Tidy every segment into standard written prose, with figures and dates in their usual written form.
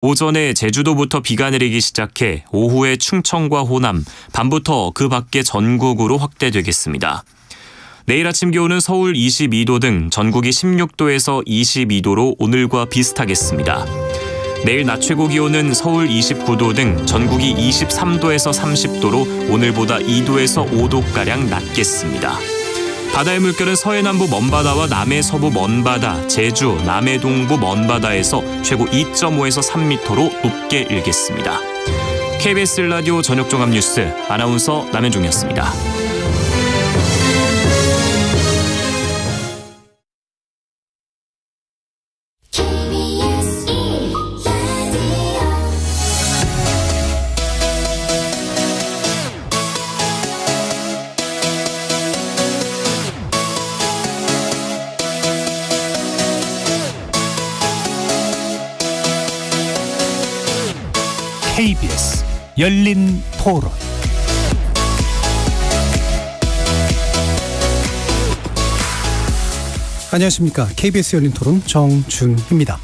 오전에 제주도부터 비가 내리기 시작해 오후에 충청과 호남, 밤부터 그 밖에 전국으로 확대되겠습니다. 내일 아침 기온은 서울 22도 등 전국이 16도에서 22도로 오늘과 비슷하겠습니다. 내일 낮 최고 기온은 서울 29도 등 전국이 23도에서 30도로 오늘보다 2도에서 5도가량 낮겠습니다. 바다의 물결은 서해남부 먼바다와 남해서부 먼바다, 제주, 남해동부 먼바다에서 최고 2.5에서 3m로 높게 일겠습니다. KBS 라디오 저녁종합뉴스 아나운서 남현종이었습니다. KBS 열린 토론. 안녕하십니까. KBS 열린 토론 정준희입니다.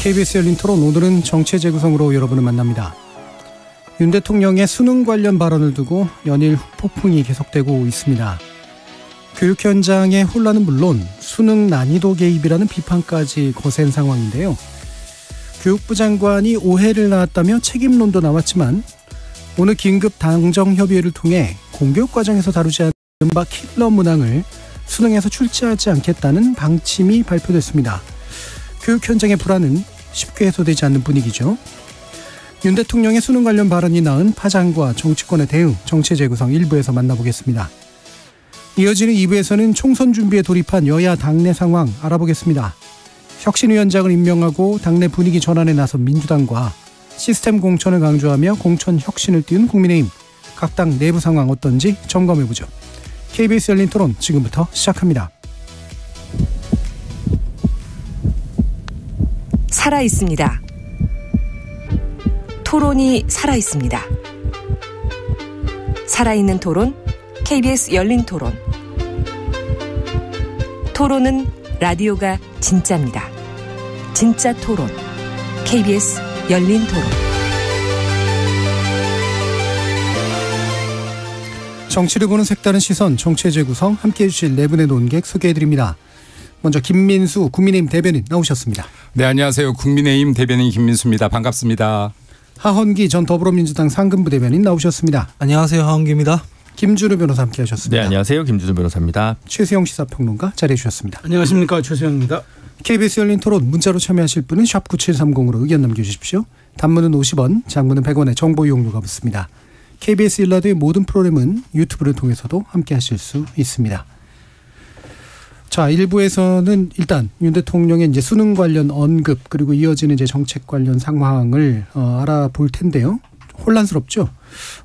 KBS 열린 토론, 오늘은 정체 재구성으로 여러분을 만납니다. 윤 대통령의 수능 관련 발언을 두고 연일 후폭풍이 계속되고 있습니다. 교육 현장의 혼란은 물론 수능 난이도 개입이라는 비판까지 거센 상황인데요. 교육부 장관이 오해를 낳았다며 책임론도 나왔지만 오늘 긴급 당정협의회를 통해 공교육 과정에서 다루지 않은 이른바 킬러 문항을 수능에서 출제하지 않겠다는 방침이 발표됐습니다. 교육 현장의 불안은 쉽게 해소되지 않는 분위기죠. 윤 대통령의 수능 관련 발언이 낳은 파장과 정치권의 대응, 정체 재구성 1부에서 만나보겠습니다. 이어지는 2부에서는 총선 준비에 돌입한 여야 당내 상황 알아보겠습니다. 혁신위원장을 임명하고 당내 분위기 전환에 나선 민주당과 시스템 공천을 강조하며 공천 혁신을 띄운 국민의힘, 각 당 내부 상황 어떤지 점검해보죠. KBS 열린 토론 지금부터 시작합니다. 살아있습니다. 토론이 살아있습니다. 살아있는 토론, KBS 열린 토론. 토론은 라디오가 진짜입니다. 진짜 토론, KBS 열린 토론. 정치를 보는 색다른 시선, 정체 재구성 함께해 주실 네 분의 논객 소개해드립니다. 먼저 김민수 국민의힘 대변인 나오셨습니다. 네, 안녕하세요. 국민의힘 대변인 김민수입니다. 반갑습니다. 하헌기 전 더불어민주당 상근부 대변인 나오셨습니다. 안녕하세요. 하헌기입니다. 김준우 변호사 함께하셨습니다. 네, 안녕하세요. 김준우 변호사입니다. 최수영 시사평론가 자리해 주셨습니다. 안녕하십니까. 최수영입니다. KBS 열린 토론 문자로 참여하실 분은 샵 9730으로 의견 남겨주십시오. 단문은 50원, 장문은 100원의 정보 이용료가 붙습니다. KBS 일라드의 모든 프로그램은 유튜브를 통해서도 함께하실 수 있습니다. 자, 1부에서는 일단 윤 대통령의 이제 수능 관련 언급 그리고 이어지는 이제 정책 관련 상황을 알아볼 텐데요. 혼란스럽죠?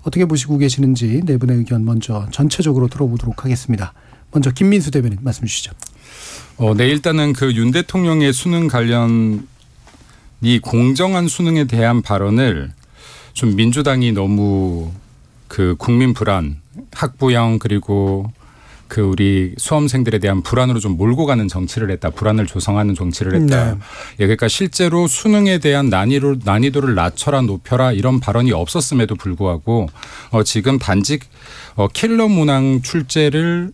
어떻게 보시고 계시는지 네 분의 의견 먼저 전체적으로 들어보도록 하겠습니다. 먼저 김민수 대변인 말씀 주시죠. 네, 일단은 그 윤 대통령의 수능 관련 이 공정한 수능에 대한 발언을 좀 민주당이 너무 그 국민 불안, 학부형 그리고 그 우리 수험생들에 대한 불안으로 좀 몰고 가는 정치를 했다. 불안을 조성하는 정치를 했다. 네. 예, 그러니까 실제로 수능에 대한 난이도를 낮춰라 높여라 이런 발언이 없었음에도 불구하고 지금 단지 킬러 문항 출제를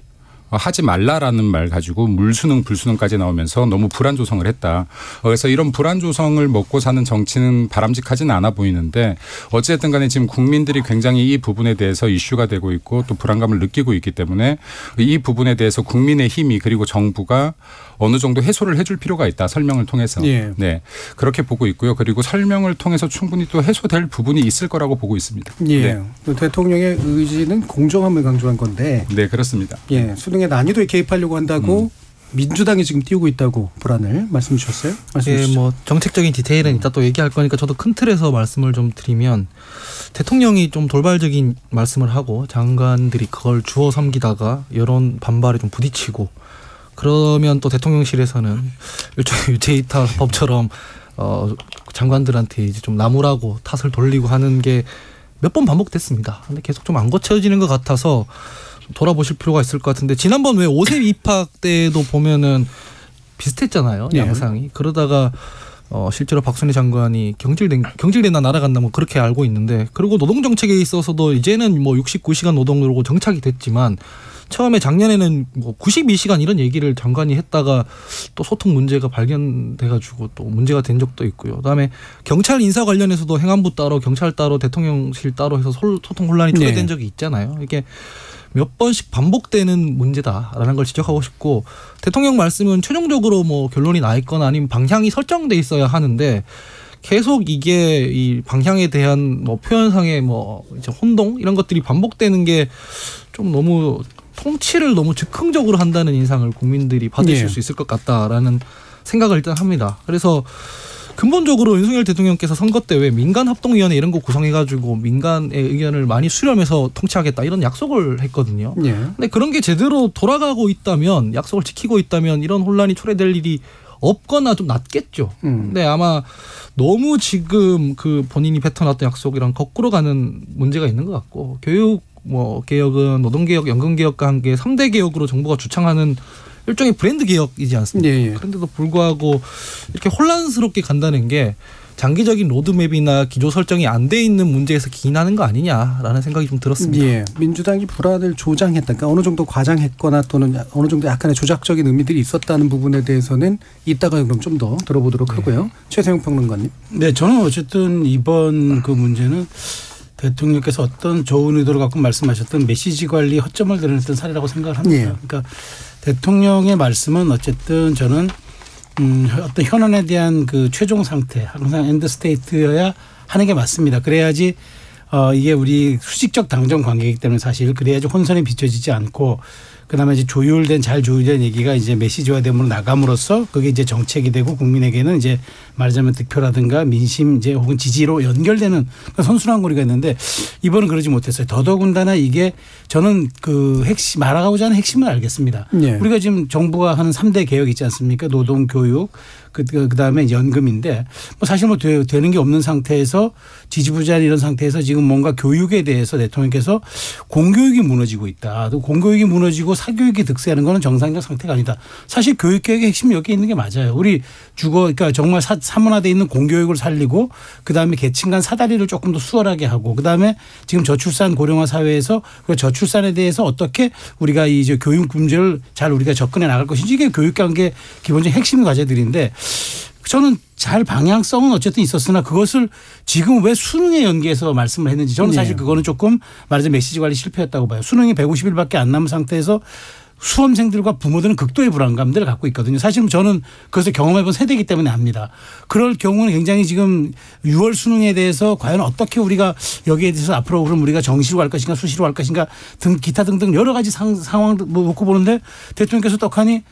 하지 말라라는 말 가지고 물수능 불수능까지 나오면서 너무 불안 조성을 했다. 그래서 이런 불안 조성을 먹고 사는 정치는 바람직하지는 않아 보이는데 어쨌든 간에 지금 국민들이 굉장히 이 부분에 대해서 이슈가 되고 있고 또 불안감을 느끼고 있기 때문에 이 부분에 대해서 국민의 힘이 그리고 정부가 어느 정도 해소를 해줄 필요가 있다. 설명을 통해서. 예. 네, 그렇게 보고 있고요. 그리고 설명을 통해서 충분히 또 해소될 부분이 있을 거라고 보고 있습니다. 예. 네. 대통령의 의지는 공정함을 강조한 건데. 네, 그렇습니다. 예, 수능의 난이도에 개입하려고 한다고 민주당이 지금 띄우고 있다고 불안을 말씀 주셨어요? 예, 뭐 정책적인 디테일은 이따 또 얘기할 거니까 저도 큰 틀에서 말씀을 좀 드리면 대통령이 좀 돌발적인 말씀을 하고 장관들이 그걸 주워 삼기다가 여론 반발에 좀 부딪히고 그러면 또 대통령실에서는 일종의 유체이타법처럼 장관들한테 이제 좀 나무라고 탓을 돌리고 하는 게 몇 번 반복됐습니다. 근데 계속 좀 안 고쳐지는 것 같아서 돌아보실 필요가 있을 것 같은데 지난번 왜 5세 입학 때도 보면은 비슷했잖아요. 예. 양상이. 그러다가 실제로 박순애 장관이 경질됐나 날아갔나 뭐 그렇게 알고 있는데, 그리고 노동 정책에 있어서도 이제는 뭐 69시간 노동으로 정착이 됐지만 처음에 작년에는 뭐 92시간 이런 얘기를 장관이 했다가 또 소통 문제가 발견돼가지고 또 문제가 된 적도 있고요. 그다음에 경찰 인사 관련해서도 행안부 따로 경찰 따로 대통령실 따로 해서 소통 혼란이 초래된 적이 있잖아요. 이게 몇 번씩 반복되는 문제다라는 걸 지적하고 싶고, 대통령 말씀은 최종적으로 뭐 결론이 나 있거나 아니면 방향이 설정돼 있어야 하는데 계속 이게 이 방향에 대한 뭐 표현상의 뭐 이제 혼동 이런 것들이 반복되는 게 좀 너무 통치를 너무 즉흥적으로 한다는 인상을 국민들이 받으실 수 있을 것 같다라는 생각을 일단 합니다. 그래서 근본적으로 윤석열 대통령께서 선거 때 왜 민간합동위원회 이런 거 구성해가지고 민간의 의견을 많이 수렴해서 통치하겠다 이런 약속을 했거든요. 근데 그런 게 제대로 돌아가고 있다면, 약속을 지키고 있다면 이런 혼란이 초래될 일이 없거나 좀 낫겠죠. 근데 아마 너무 지금 그 본인이 뱉어놨던 약속이랑 거꾸로 가는 문제가 있는 것 같고, 교육 뭐 개혁은 노동개혁, 연금개혁과 함께 3대 개혁으로 정부가 주창하는 일종의 브랜드 개혁이지 않습니까? 그런데도 불구하고 이렇게 혼란스럽게 간다는 게 장기적인 로드맵이나 기조 설정이 안 돼 있는 문제에서 기인하는 거 아니냐라는 생각이 좀 들었습니다. 예. 민주당이 불안을 조장했다. 그러니까 어느 정도 과장했거나 또는 어느 정도 약간의 조작적인 의미들이 있었다는 부분에 대해서는 이따가 그럼 좀 더 들어보도록 하고요. 최세용 평론가님. 네, 저는 어쨌든 이번 그 문제는 대통령께서 어떤 좋은 의도를 갖고 말씀하셨던 메시지 관리 허점을 드러냈던 사례라고 생각을 합니다. 그러니까 대통령의 말씀은 어쨌든 저는 어떤 현안에 대한 그 최종 상태, 항상 엔드 스테이트여야 하는 게 맞습니다. 그래야지 이게 우리 수직적 당정 관계이기 때문에 사실 그래야지 혼선이 비춰지지 않고, 그다음에 이제 잘 조율된 얘기가 이제 메시지화됨으로 나감으로써 그게 이제 정책이 되고 국민에게는 이제 말하자면 득표라든가 민심 이제 혹은 지지로 연결되는 선순환 고리가 있는데, 이번은 그러지 못했어요. 더더군다나 이게 저는 그 핵심 말하고자 하는 핵심을 알겠습니다. 우리가 지금 정부가 하는 3대 개혁 있지 않습니까? 노동, 교육, 그다음에 연금인데 뭐 사실 뭐 되는 게 없는 상태에서 지지부진한 이런 상태에서 지금 뭔가 교육에 대해서 대통령께서 공교육이 무너지고 있다. 또 공교육이 무너지고 사교육이 득세하는 거는 정상적 상태가 아니다. 사실 교육개혁의 핵심이 여기 있는 게 맞아요. 우리 그러니까 정말 사문화되어 있는 공교육을 살리고 그다음에 계층 간 사다리를 조금 더 수월하게 하고, 그다음에 지금 저출산 고령화 사회에서 그 저출산에 대해서 어떻게 우리가 이제 교육 문제를 잘 우리가 접근해 나갈 것인지, 이게 교육관계 기본적인 핵심 과제들인데, 저는 잘 방향성은 어쨌든 있었으나 그것을 지금 왜 수능에 연계해서 말씀을 했는지 저는 사실 그거는 조금 말하자면 메시지 관리 실패였다고 봐요. 수능이 150일밖에 안 남은 상태에서 수험생들과 부모들은 극도의 불안감들을 갖고 있거든요. 사실 저는 그것을 경험해본 세대이기 때문에 압니다. 그럴 경우는 굉장히 지금 6월 수능에 대해서 과연 어떻게 우리가 여기에 대해서 앞으로 그럼 우리가 정시로 할 것인가 수시로 할 것인가 등 기타 등등 여러 가지 상황을 놓고 보는데, 대통령께서 떡하니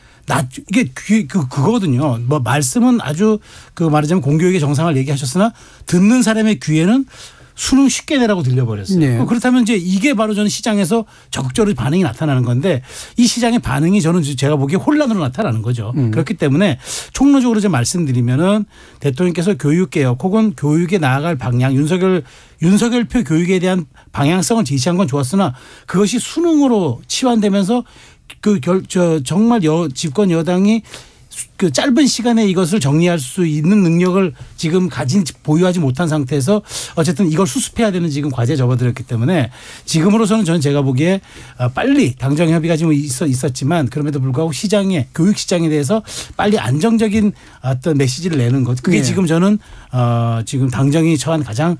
이게 그거거든요. 뭐 말씀은 아주 그 말하자면 공교육의 정상을 얘기하셨으나 듣는 사람의 귀에는 수능 쉽게 내라고 들려버렸어요. 그렇다면 이제 이게 바로 저는 시장에서 적극적으로 반응이 나타나는 건데, 이 시장의 반응이 저는 제가 보기에 혼란으로 나타나는 거죠. 그렇기 때문에 총론적으로 좀 말씀드리면은 대통령께서 교육개혁 혹은 교육에 나아갈 방향, 윤석열표 교육에 대한 방향성을 제시한 건 좋았으나 그것이 수능으로 치환되면서 정말 집권 여당이 그 짧은 시간에 이것을 정리할 수 있는 능력을 지금 보유하지 못한 상태에서 어쨌든 이걸 수습해야 되는 지금 과제에 접어들었기 때문에, 지금으로서는 저는 제가 보기에 빨리 당정 협의가 지금 있었지만 그럼에도 불구하고 교육 시장에 대해서 빨리 안정적인 어떤 메시지를 내는 것, 그게 지금 저는 지금 당정이 처한 가장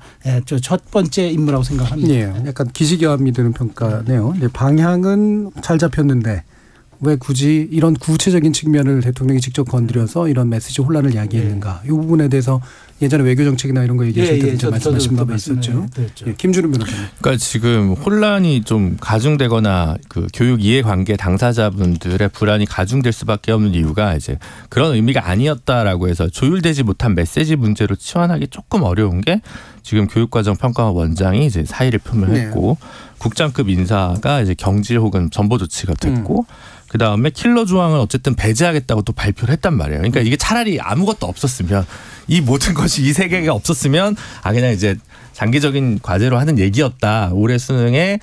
첫 번째 임무라고 생각합니다. 약간 기시교함이 드는 평가네요. 방향은 잘 잡혔는데 왜 굳이 이런 구체적인 측면을 대통령이 직접 건드려서 이런 메시지 혼란을 야기했는가. 이 부분에 대해서 예전에 외교정책이나 이런 거 얘기하실 때 말씀하신 바가 있었죠. 김준우 변호사님. 그러니까 지금 혼란이 좀 가중되거나 그 교육 이해관계 당사자분들의 불안이 가중될 수밖에 없는 이유가 이제 그런 의미가 아니었다라고 해서 조율되지 못한 메시지 문제로 치환하기 조금 어려운 게, 지금 교육과정평가원 원장이 이제 사의를 표명했고 국장급 인사가 이제 경질 혹은 전보 조치가 됐고 그 다음에 킬러 조항을 어쨌든 배제하겠다고 또 발표를 했단 말이에요. 그러니까 이게 차라리 아무것도 없었으면 이 모든 것이 것이 이 세계가 없었으면 그냥 이제 장기적인 과제로 하는 얘기였다. 올해 수능에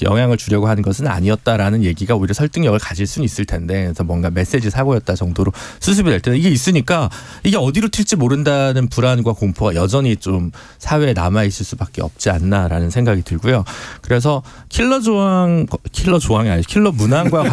영향을 주려고 하는 것은 아니었다라는 얘기가 오히려 설득력을 가질 수는 있을 텐데, 그래서 뭔가 메시지 사고였다 정도로 수습이 될 텐데, 이게 있으니까 이게 어디로 튈지 모른다는 불안과 공포가 여전히 좀 사회에 남아 있을 수밖에 없지 않나라는 생각이 들고요. 그래서 킬러 문항과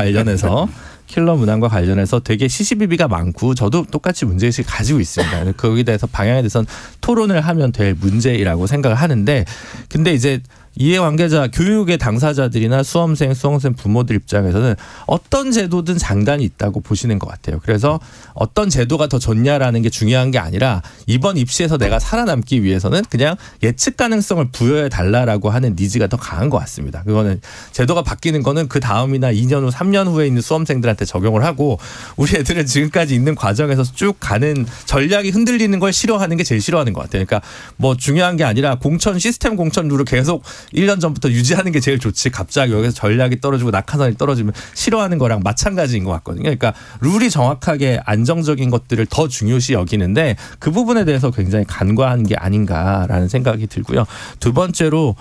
관련해서 되게 시시비비가 많고 저도 똑같이 문제의식을 가지고 있습니다. 거기에 대해서 방향에 대해서는 토론을 하면 될 문제라고 생각을 하는데, 근데 이제 이해관계자, 교육의 당사자들이나 수험생 부모들 입장에서는 어떤 제도든 장단이 있다고 보시는 것 같아요. 그래서 어떤 제도가 더 좋냐라는 게 중요한 게 아니라 이번 입시에서 내가 살아남기 위해서는 그냥 예측 가능성을 부여해 달라라고 하는 니즈가 더 강한 것 같습니다. 그거는 제도가 바뀌는 거는 그 다음이나 2년 후, 3년 후에 있는 수험생들한테 적용을 하고, 우리 애들은 지금까지 있는 과정에서 쭉 가는 전략이 흔들리는 걸 싫어하는 게 제일 싫어하는 것 같아요. 그러니까 뭐 중요한 게 아니라 시스템 공천 룰을 계속 1년 전부터 유지하는 게 제일 좋지, 갑자기 여기서 전략이 떨어지고 낙하산이 떨어지면 싫어하는 거랑 마찬가지인 것 같거든요. 그러니까 룰이 정확하게 안정적인 것들을 더 중요시 여기는데 그 부분에 대해서 굉장히 간과한 게 아닌가라는 생각이 들고요. 두 번째로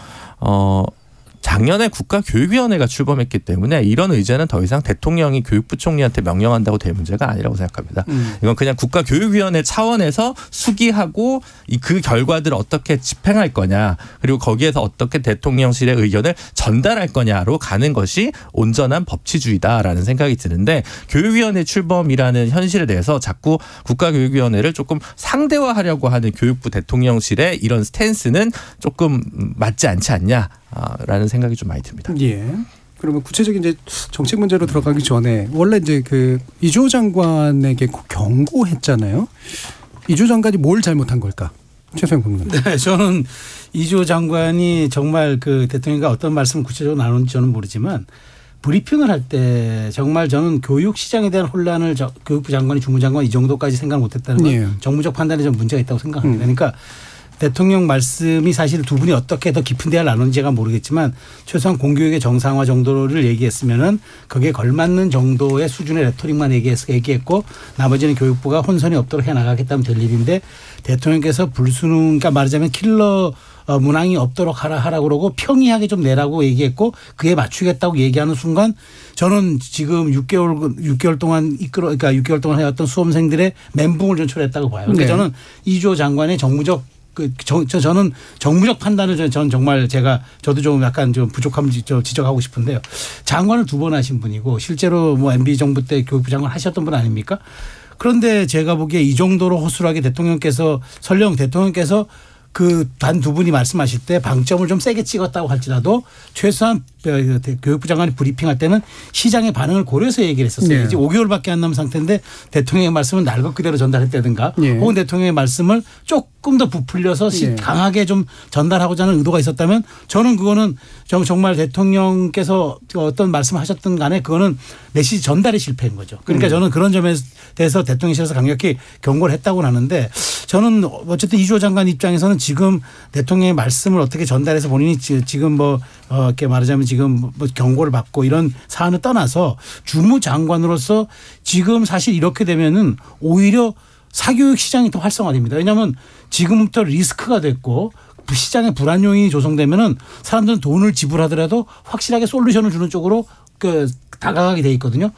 작년에 국가교육위원회가 출범했기 때문에 이런 의제는 더 이상 대통령이 교육부 총리한테 명령한다고 될 문제가 아니라고 생각합니다. 이건 그냥 국가교육위원회 차원에서 수기하고 그 결과들을 어떻게 집행할 거냐, 그리고 거기에서 어떻게 대통령실의 의견을 전달할 거냐로 가는 것이 온전한 법치주의다라는 생각이 드는데, 교육위원회 출범이라는 현실에 대해서 자꾸 국가교육위원회를 조금 상대화하려고 하는 교육부 대통령실의 이런 스탠스는 조금 맞지 않지 않냐 라는 생각이 좀 많이 듭니다. 예. 그러면 구체적인 이제 정책 문제로 들어가기 전에 원래 이제 그 이주호 장관에게 경고했잖아요. 이주호 장관이 뭘 잘못한 걸까? 최소영 평론가. 네, 저는 이주호 장관이 정말 그 대통령과 어떤 말씀을 구체적으로 나누는지 저는 모르지만, 브리핑을 할 때 정말 저는 교육 시장에 대한 혼란을 교육부 장관이 주무장관이 이 정도까지 생각 못했다는 건 예. 정무적 판단에 좀 문제가 있다고 생각합니다. 그러니까 대통령 말씀이 사실 두 분이 어떻게 더 깊은 대화를 나누는지 제가 모르겠지만 최소한 공교육의 정상화 정도를 얘기했으면은 거기에 걸맞는 정도의 수준의 레토릭만 얘기했고 나머지는 교육부가 혼선이 없도록 해나가겠다면 될 일인데, 대통령께서 불수능, 그러니까 말하자면 킬러 문항이 없도록 하라 그러고 평이하게 좀 내라고 얘기했고 그에 맞추겠다고 얘기하는 순간 저는 지금 6개월 동안 그러니까 6개월 동안 해왔던 수험생들의 멘붕을 좀 초래했다고 봐요. 그러니까 네. 저는 이주호 장관의 저는 정무적 판단을 저는 정말 저도 좀 약간 좀 부족함 지적하고 싶은데요. 장관을 2번 하신 분이고 실제로 뭐 MB 정부 때 교육부 장관 하셨던 분 아닙니까? 그런데 제가 보기에 이 정도로 허술하게 설령 대통령께서 그 단 두 분이 말씀하실 때 방점을 좀 세게 찍었다고 할지라도 최소한 교육부 장관이 브리핑할 때는 시장의 반응을 고려해서 얘기를 했었어요. 네. 이제 5개월밖에 안 남은 상태인데 대통령의 말씀은 날 것 그대로 전달했다든가 네. 혹은 대통령의 말씀을 조금 더 부풀려서 네. 강하게 좀 전달하고자 하는 의도가 있었다면 저는 그거는 정말 대통령께서 어떤 말씀을 하셨든 간에 그거는 메시지 전달이 실패인 거죠. 그러니까 저는 그런 점에 대해서 대통령실에서 강력히 경고를 했다고는 하는데, 저는 어쨌든 이주호 장관 입장에서는 지금 대통령의 말씀을 어떻게 전달해서 본인이 지금 이렇게 말하자면 지금 뭐 경고를 받고 이런 사안을 떠나서 주무장관으로서 지금 사실 이렇게 되면은 오히려 사교육 시장이 더 활성화됩니다. 왜냐하면 지금부터 리스크가 됐고 시장에 불안 요인이 조성되면은 사람들은 돈을 지불하더라도 확실하게 솔루션을 주는 쪽으로 다가가게 돼 있거든요.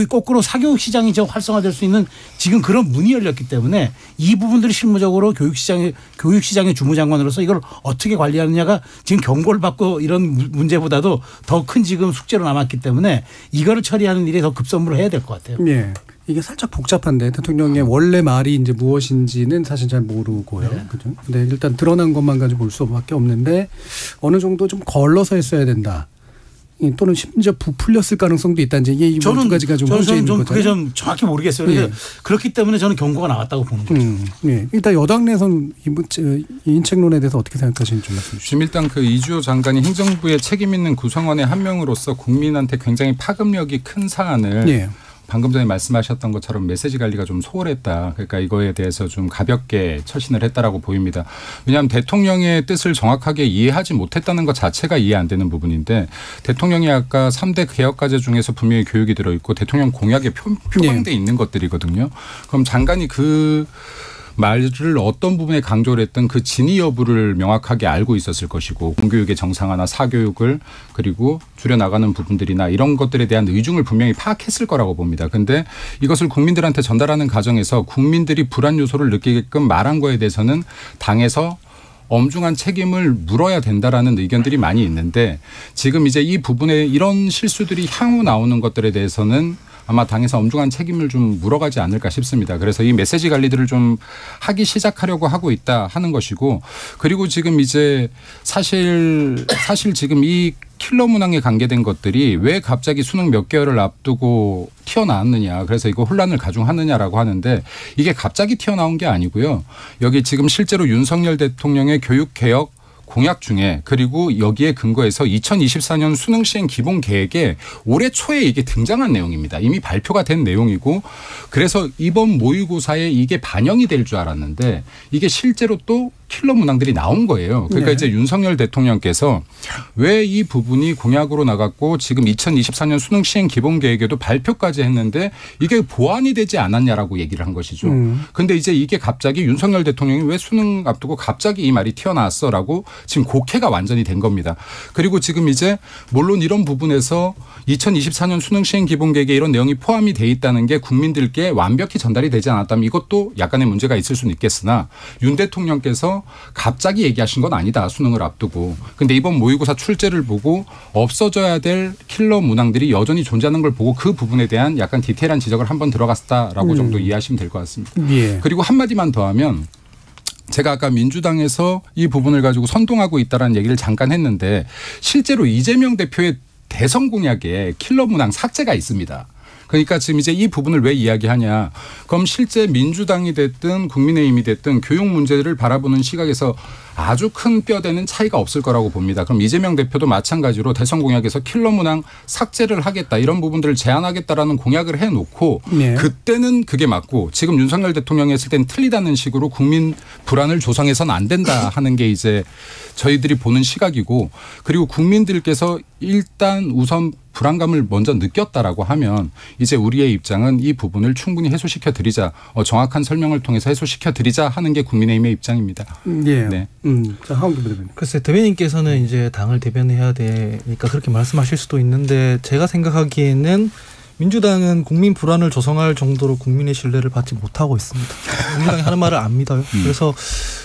거꾸로 사교육 시장이 활성화될 수 있는 지금 그런 문이 열렸기 때문에 이 부분들이 실무적으로 교육 시장의 주무장관으로서 이걸 어떻게 관리하느냐가 지금 경고를 받고 이런 문제보다도 더 큰 지금 숙제로 남았기 때문에 이거를 처리하는 일에 더 급선무를 해야 될 것 같아요. 예. 이게 살짝 복잡한데 대통령의 원래 말이 이제 무엇인지는 사실 잘 모르고요. 네. 그죠? 근데 일단 드러난 것만 가지고 볼 수밖에 없는데 어느 정도 좀 걸러서 했어야 된다. 또는 심지어 부풀렸을 가능성도 있다. 이제 이 두 가지가 좀 혼재 있는 거잖아요. 그게 좀 정확히 모르겠어요. 예. 그렇기 때문에 저는 경고가 나왔다고 보는 거죠. 예. 일단 여당 내에서는 이 인책론에 대해서 어떻게 생각하시는지 좀 말씀 주시죠. 지금 일단 그 이주호 장관이 행정부의 책임 있는 구성원의 한 명으로서 국민한테 굉장히 파급력이 큰 사안을 예. 방금 전에 말씀하셨던 것처럼 메시지 관리가 좀 소홀했다. 그러니까 이거에 대해서 좀 가볍게 처신을 했다라고 보입니다. 왜냐하면 대통령의 뜻을 정확하게 이해하지 못했다는 것 자체가 이해 안 되는 부분인데, 대통령이 아까 3대 개혁과제 중에서 분명히 교육이 들어있고 대통령 공약에 표방돼 있는 것들이거든요. 그럼 장관이 그 말을 어떤 부분에 강조를 했든 그 진위 여부를 명확하게 알고 있었을 것이고 공교육의 정상화나 사교육을 그리고 줄여나가는 부분들이나 이런 것들에 대한 의중을 분명히 파악했을 거라고 봅니다. 그런데 이것을 국민들한테 전달하는 과정에서 국민들이 불안 요소를 느끼게끔 말한 거에 대해서는 당에서 엄중한 책임을 물어야 된다라는 의견들이 많이 있는데 지금 이제 이 부분에 이런 실수들이 향후 나오는 것들에 대해서는 아마 당에서 엄중한 책임을 좀 물어가지 않을까 싶습니다. 그래서 이 메시지 관리들을 좀 하기 시작하려고 하고 있다 하는 것이고 그리고 지금 이제 사실 지금 이 킬러 문항에 관계된 것들이 왜 갑자기 수능 몇 개월을 앞두고 튀어나왔느냐. 그래서 이거 혼란을 가중하느냐라고 하는데 이게 갑자기 튀어나온 게 아니고요. 여기 지금 실제로 윤석열 대통령의 교육개혁 공약 중에 그리고 여기에 근거해서 2024년 수능 시행 기본 계획에 올해 초에 이게 등장한 내용입니다. 이미 발표가 된 내용이고 그래서 이번 모의고사에 이게 반영이 될 줄 알았는데 이게 실제로 또 킬러 문항들이 나온 거예요. 그러니까 네. 이제 윤석열 대통령께서 왜 이 부분이 공약으로 나갔고 지금 2024년 수능 시행 기본 계획에도 발표까지 했는데 이게 보완이 되지 않았냐라고 얘기를 한 것이죠. 근데 이제 이게 갑자기 윤석열 대통령이 왜 수능 앞두고 갑자기 이 말이 튀어나왔어라고 지금 곡해가 완전히 된 겁니다. 그리고 지금 이제 물론 이런 부분에서 2024년 수능 시행 기본 계획에 이런 내용이 포함이 돼 있다는 게 국민들께 완벽히 전달이 되지 않았다면 이것도 약간의 문제가 있을 수는 있겠으나 윤 대통령께서 갑자기 얘기하신 건 아니다. 수능을 앞두고. 근데 이번 모의고사 출제를 보고 없어져야 될 킬러 문항들이 여전히 존재하는 걸 보고 그 부분에 대한 약간 디테일한 지적을 한번 들어갔다라고 정도 이해하시면 될 것 같습니다. 예. 그리고 한마디만 더 하면 제가 아까 민주당에서 이 부분을 가지고 선동하고 있다는 얘기를 잠깐 했는데 실제로 이재명 대표의 대선 공약에 킬러 문항 삭제가 있습니다. 그러니까 지금 이제 이 부분을 왜 이야기하냐. 그럼 실제 민주당이 됐든 국민의힘이 됐든 교육 문제를 바라보는 시각에서 아주 큰 뼈대는 차이가 없을 거라고 봅니다. 그럼 이재명 대표도 마찬가지로 대선 공약에서 킬러 문항 삭제를 하겠다. 이런 부분들을 제한하겠다라는 공약을 해놓고 네. 그때는 그게 맞고 지금 윤석열 대통령이 했을 때는 틀리다는 식으로 국민 불안을 조성해서는 안 된다 하는 게 이제 저희들이 보는 시각이고 그리고 국민들께서 일단 우선 불안감을 먼저 느꼈다라고 하면 이제 우리의 입장은 이 부분을 충분히 해소시켜 드리자 정확한 설명을 통해서 해소시켜 드리자 하는 게 국민의힘의 입장입니다. 예. 네. 자, 하원규 대변인. 글쎄 대변인께서는 이제 당을 대변해야 되니까 그렇게 말씀하실 수도 있는데 제가 생각하기에는 민주당은 국민 불안을 조성할 정도로 국민의 신뢰를 받지 못하고 있습니다. 민주당이 하는 말을 안 믿어요. 그래서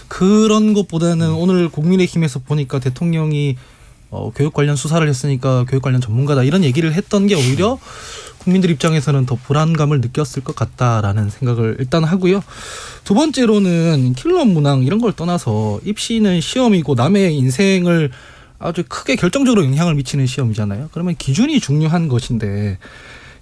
그런 것보다는 오늘 국민의힘에서 보니까 대통령이 교육 관련 수사를 했으니까 교육 관련 전문가다 이런 얘기를 했던 게 오히려 국민들 입장에서는 더 불안감을 느꼈을 것 같다라는 생각을 일단 하고요. 두 번째로는 킬러 문항 이런 걸 떠나서 입시는 시험이고 남의 인생을 아주 크게 결정적으로 영향을 미치는 시험이잖아요. 그러면 기준이 중요한 것인데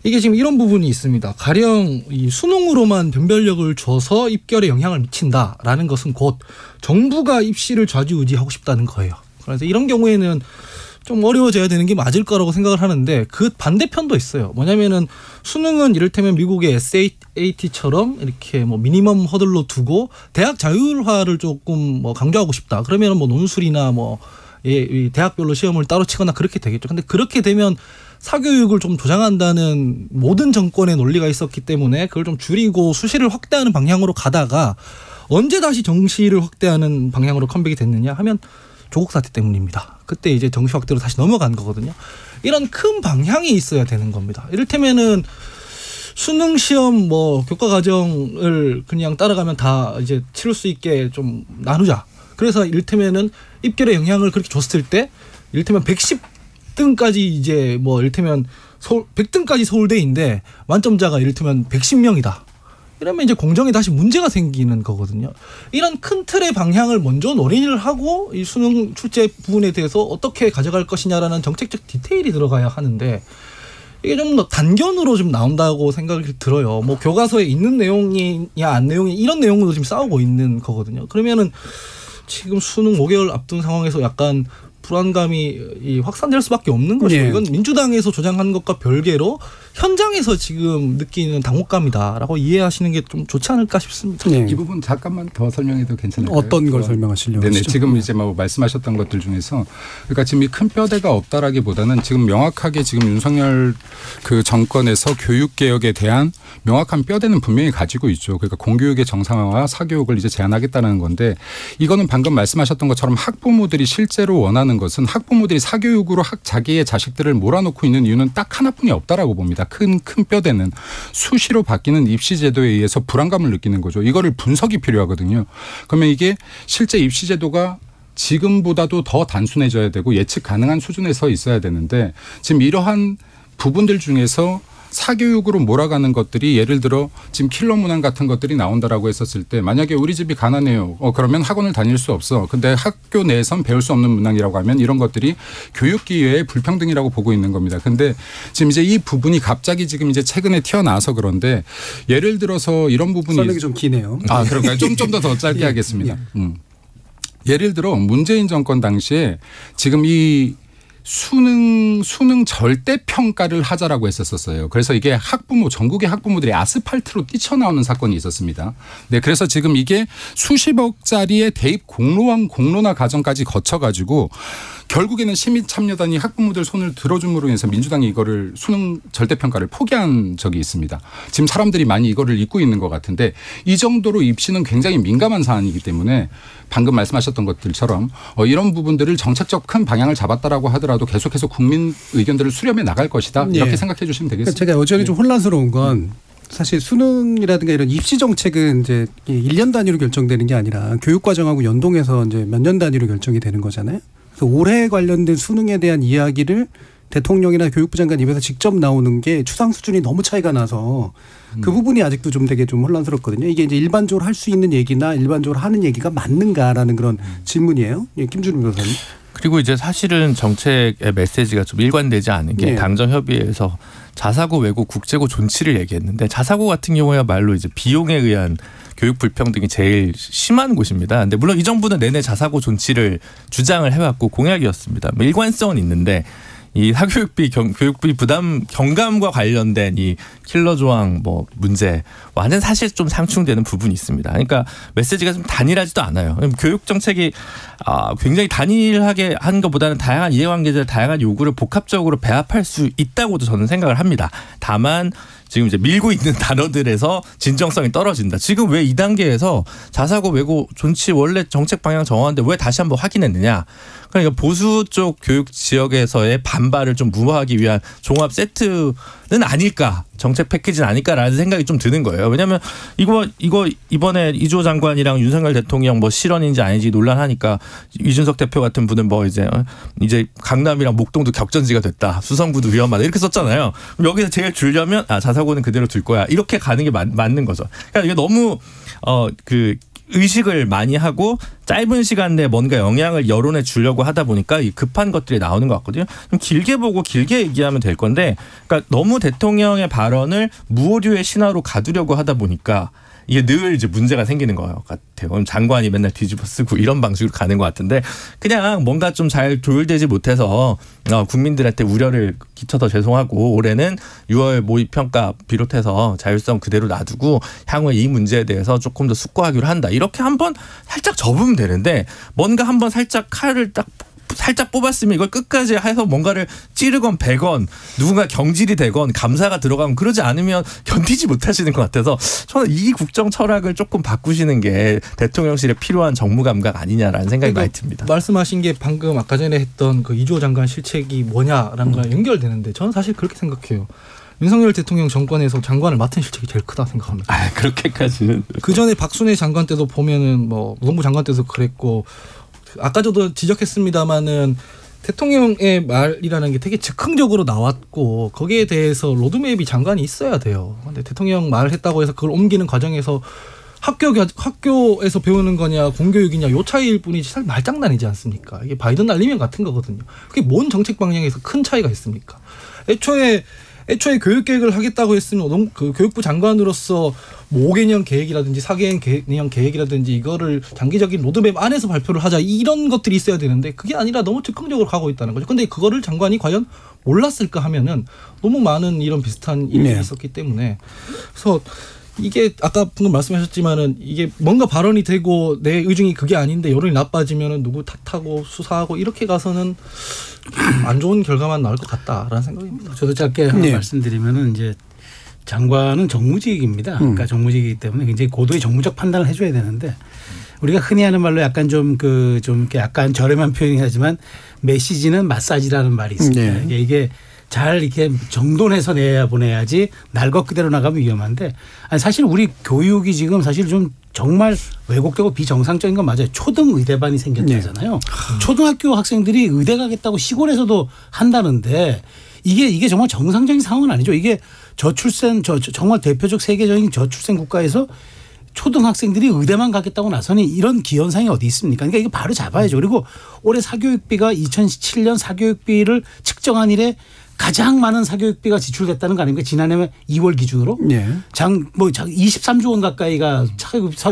이게 지금 이런 부분이 있습니다. 가령 이 수능으로만 변별력을 줘서 입결에 영향을 미친다라는 것은 곧 정부가 입시를 좌지우지하고 싶다는 거예요. 그래서 이런 경우에는 좀 어려워져야 되는 게 맞을 거라고 생각을 하는데 그 반대편도 있어요. 뭐냐면은 수능은 이를테면 미국의 SAT처럼 이렇게 뭐 미니멈 허들로 두고 대학 자율화를 조금 뭐 강조하고 싶다. 그러면 뭐 논술이나 뭐 대학별로 시험을 따로 치거나 그렇게 되겠죠. 근데 그렇게 되면 사교육을 좀 조장한다는 모든 정권의 논리가 있었기 때문에 그걸 좀 줄이고 수시를 확대하는 방향으로 가다가 언제 다시 정시를 확대하는 방향으로 컴백이 됐느냐 하면 조국 사태 때문입니다. 그때 이제 정시 확대로 다시 넘어간 거거든요. 이런 큰 방향이 있어야 되는 겁니다. 이를테면은 수능 시험 뭐 교과 과정을 그냥 따라가면 다 이제 치를 수 있게 좀 나누자. 그래서 이를테면은 입결에 영향을 그렇게 줬을 때 이를테면 110등까지 이제 뭐 이를테면 100등까지 서울대인데 만점자가 이를테면 110명이다. 이러면 이제 공정에 다시 문제가 생기는 거거든요. 이런 큰 틀의 방향을 먼저 논의를 하고 이 수능 출제 부분에 대해서 어떻게 가져갈 것이냐라는 정책적 디테일이 들어가야 하는데 이게 좀 더 단견으로 좀 나온다고 생각이 들어요. 뭐 교과서에 있는 내용이냐 안 내용이 이런 내용으로 지금 싸우고 있는 거거든요. 그러면은 지금 수능 5개월 앞둔 상황에서 약간 불안감이 확산될 수밖에 없는 것이고 네. 이건 민주당에서 조장한 것과 별개로 현장에서 지금 느끼는 당혹감이다라고 이해하시는 게 좀 좋지 않을까 싶습니다. 네. 이 부분 잠깐만 더 설명해도 괜찮을까요? 어떤 걸 설명하시려고 네네. 하시죠? 지금 이제 뭐 말씀하셨던 것들 중에서 그러니까 지금 이 큰 뼈대가 없다라기보다는 지금 명확하게 지금 윤석열 그 정권에서 교육 개혁에 대한 명확한 뼈대는 분명히 가지고 있죠. 그러니까 공교육의 정상화와 사교육을 이제 제한하겠다는 건데 이거는 방금 말씀하셨던 것처럼 학부모들이 실제로 원하는 것은 학부모들이 사교육으로 자기의 자식들을 몰아놓고 있는 이유는 딱 하나뿐이 없다라고 봅니다. 큰 뼈대는 수시로 바뀌는 입시 제도에 의해서 불안감을 느끼는 거죠. 이거를 분석이 필요하거든요. 그러면 이게 실제 입시 제도가 지금보다도 더 단순해져야 되고 예측 가능한 수준에서 있어야 되는데 지금 이러한 부분들 중에서 사교육으로 몰아가는 것들이 예를 들어 지금 킬러 문항 같은 것들이 나온다라고 했었을 때 만약에 우리 집이 가난해요. 그러면 학원을 다닐 수 없어. 근데 학교 내에선 배울 수 없는 문항이라고 하면 이런 것들이 교육 기회의 불평등이라고 보고 있는 겁니다. 근데 지금 이제 이 부분이 갑자기 지금 이제 최근에 튀어나와서 그런데 예를 들어서 이런 부분이 설명이 좀 기네요. 아, 그런가요? 좀 더 짧게 하겠습니다. 예를 들어 문재인 정권 당시에 지금 이 수능 절대 평가를 하자라고 했었어요. 그래서 이게 전국의 학부모들이 아스팔트로 뛰쳐나오는 사건이 있었습니다. 네, 그래서 지금 이게 수십억짜리의 대입 공론화 과정까지 거쳐가지고 결국에는 시민참여단이 학부모들 손을 들어줌으로 인해서 민주당이 이거를 수능 절대평가를 포기한 적이 있습니다. 지금 사람들이 많이 이거를 잊고 있는 것 같은데 이 정도로 입시는 굉장히 민감한 사안이기 때문에 방금 말씀하셨던 것들처럼 이런 부분들을 정책적 큰 방향을 잡았다라고 하더라도 계속해서 국민 의견들을 수렴해 나갈 것이다. 이렇게 생각해 주시면 되겠습니다. 제가 여전히 좀 혼란스러운 건 사실 수능이라든가 이런 입시 정책은 이제 1년 단위로 결정되는 게 아니라 교육 과정하고 연동해서 이제 몇 년 단위로 결정이 되는 거잖아요. 그래서 올해 관련된 수능에 대한 이야기를 대통령이나 교육부 장관 입에서 직접 나오는 게 추상 수준이 너무 차이가 나서 그 부분이 아직도 좀 되게 좀 혼란스럽거든요. 이게 이제 일반적으로 할 수 있는 얘기나 일반적으로 하는 얘기가 맞는가라는 그런 질문이에요. 예, 김준우 변호사님. 그리고 이제 사실은 정책의 메시지가 좀 일관되지 않은 게 당정협의회에서 자사고, 외고, 국제고 존치를 얘기했는데 자사고 같은 경우야말로 이제 비용에 의한 교육 불평등이 제일 심한 곳입니다. 근데 물론 이 정부는 내내 자사고 존치를 주장을 해왔고 공약이었습니다. 일관성은 있는데 이 사교육비 교육비 부담 경감과 관련된 이 킬러 조항 문제 완전 사실 좀 상충되는 부분이 있습니다. 그러니까 메시지가 좀 단일하지도 않아요. 교육 정책이 굉장히 단일하게 한 것보다는 다양한 이해관계자의 다양한 요구를 복합적으로 배합할 수 있다고도 저는 생각을 합니다. 다만 지금 이제 밀고 있는 단어들에서 진정성이 떨어진다. 지금 왜 이 단계에서 자사고, 외고, 존치 원래 정책 방향 정하는데 왜 다시 한번 확인했느냐. 그러니까 보수 쪽 교육 지역에서의 반발을 좀 무마하기 위한 종합 세트는 아닐까. 정책 패키지는 아닐까라는 생각이 좀 드는 거예요. 왜냐하면 이거 이번에 이주호 장관이랑 윤석열 대통령 실언인지 아닌지 논란하니까 이준석 대표 같은 분은 이제 강남이랑 목동도 격전지가 됐다. 수성구도 위험하다. 이렇게 썼잖아요. 그럼 여기서 제일 줄려면 자사고는 그대로 둘 거야. 이렇게 가는 게 맞는 거죠. 그러니까 이게 너무 의식을 많이 하고 짧은 시간 내에 뭔가 영향을 여론에 주려고 하다 보니까 이 급한 것들이 나오는 것 같거든요. 좀 길게 보고 길게 얘기하면 될 건데 그러니까 너무 대통령의 발언을 무오류의 신화로 가두려고 하다 보니까 이게 늘 이제 문제가 생기는 것 같아요. 장관이 맨날 뒤집어 쓰고 이런 방식으로 가는 것 같은데 그냥 뭔가 좀 잘 조율되지 못해서 국민들한테 우려를 끼쳐서 죄송하고 올해는 6월 모의평가 비롯해서 자율성 그대로 놔두고 향후에 이 문제에 대해서 조금 더 숙고하기로 한다. 이렇게 한번 살짝 접으면 되는데 뭔가 한번 살짝 칼을 살짝 뽑았으면 이걸 끝까지 해서 뭔가를 찌르건 베건 누군가 경질이 되건 감사가 들어가면 그러지 않으면 견디지 못하시는 것 같아서 저는 이 국정 철학을 조금 바꾸시는 게 대통령실에 필요한 정무 감각 아니냐라는 생각이 많이 듭니다. 말씀하신 게 방금 아까 전에 했던 그 이주호 장관 실책이 뭐냐라는 거랑 연결되는데 저는 사실 그렇게 생각해요. 윤석열 대통령 정권에서 장관을 맡은 실책이 제일 크다 생각합니다. 그렇게까지는. 그 전에 박순애 장관 때도 보면은 노동부 장관 때도 그랬고 아까 저도 지적했습니다마는 대통령의 말이라는 게 되게 즉흥적으로 나왔고 거기에 대해서 로드맵이 장관이 있어야 돼요. 근데 대통령 말했다고 해서 그걸 옮기는 과정에서 학교에서 배우는 거냐 공교육이냐 요 차이일 뿐이지 사실 말장난이지 않습니까? 이게 바이든 날리면 같은 거거든요. 그게 뭔 정책 방향에서 큰 차이가 있습니까? 애초에 애초에 교육 계획을 하겠다고 했으면 그 교육부 장관으로서 5개년 계획이라든지 4개년 계획이라든지 이거를 장기적인 로드맵 안에서 발표를 하자 이런 것들이 있어야 되는데 그게 아니라 너무 즉흥적으로 가고 있다는 거죠. 근데 그거를 장관이 과연 몰랐을까 하면은 너무 많은 이런 비슷한 일이 있었기 때문에 그래서 이게 아까 방금 말씀하셨지만은 이게 뭔가 발언이 되고 내 의중이 그게 아닌데 여론이 나빠지면은 누구 탓하고 수사하고 이렇게 가서는 안 좋은 결과만 나올 것 같다라는 생각입니다. 저도 짧게 하나 말씀드리면은 이제 장관은 정무직입니다. 그러니까 정무직이기 때문에 굉장히 고도의 정무적 판단을 해줘야 되는데 우리가 흔히 하는 말로 약간 좀 이렇게 약간 저렴한 표현이긴 하지만 메시지는 마사지라는 말이 있습니다. 이게 잘 이렇게 정돈해서 보내야지 날 것 그대로 나가면 위험한데 아니 사실 우리 교육이 지금 사실 좀 정말 왜곡되고 비정상적인 건 맞아요. 초등 의대반이 생겼잖아요. 초등학교 학생들이 의대 가겠다고 시골에서도 한다는데 이게 정말 정상적인 상황은 아니죠. 이게 저출생 정말 대표적 세계적인 저출생 국가에서 초등학생들이 의대만 가겠다고 나서니 이런 기현상이 어디 있습니까? 그러니까 이거 바로 잡아야죠. 그리고 올해 사교육비가 2017년 사교육비를 측정한 이래 가장 많은 사교육비가 지출됐다는 거 아닙니까? 지난해 2월 기준으로 23조 원 가까이가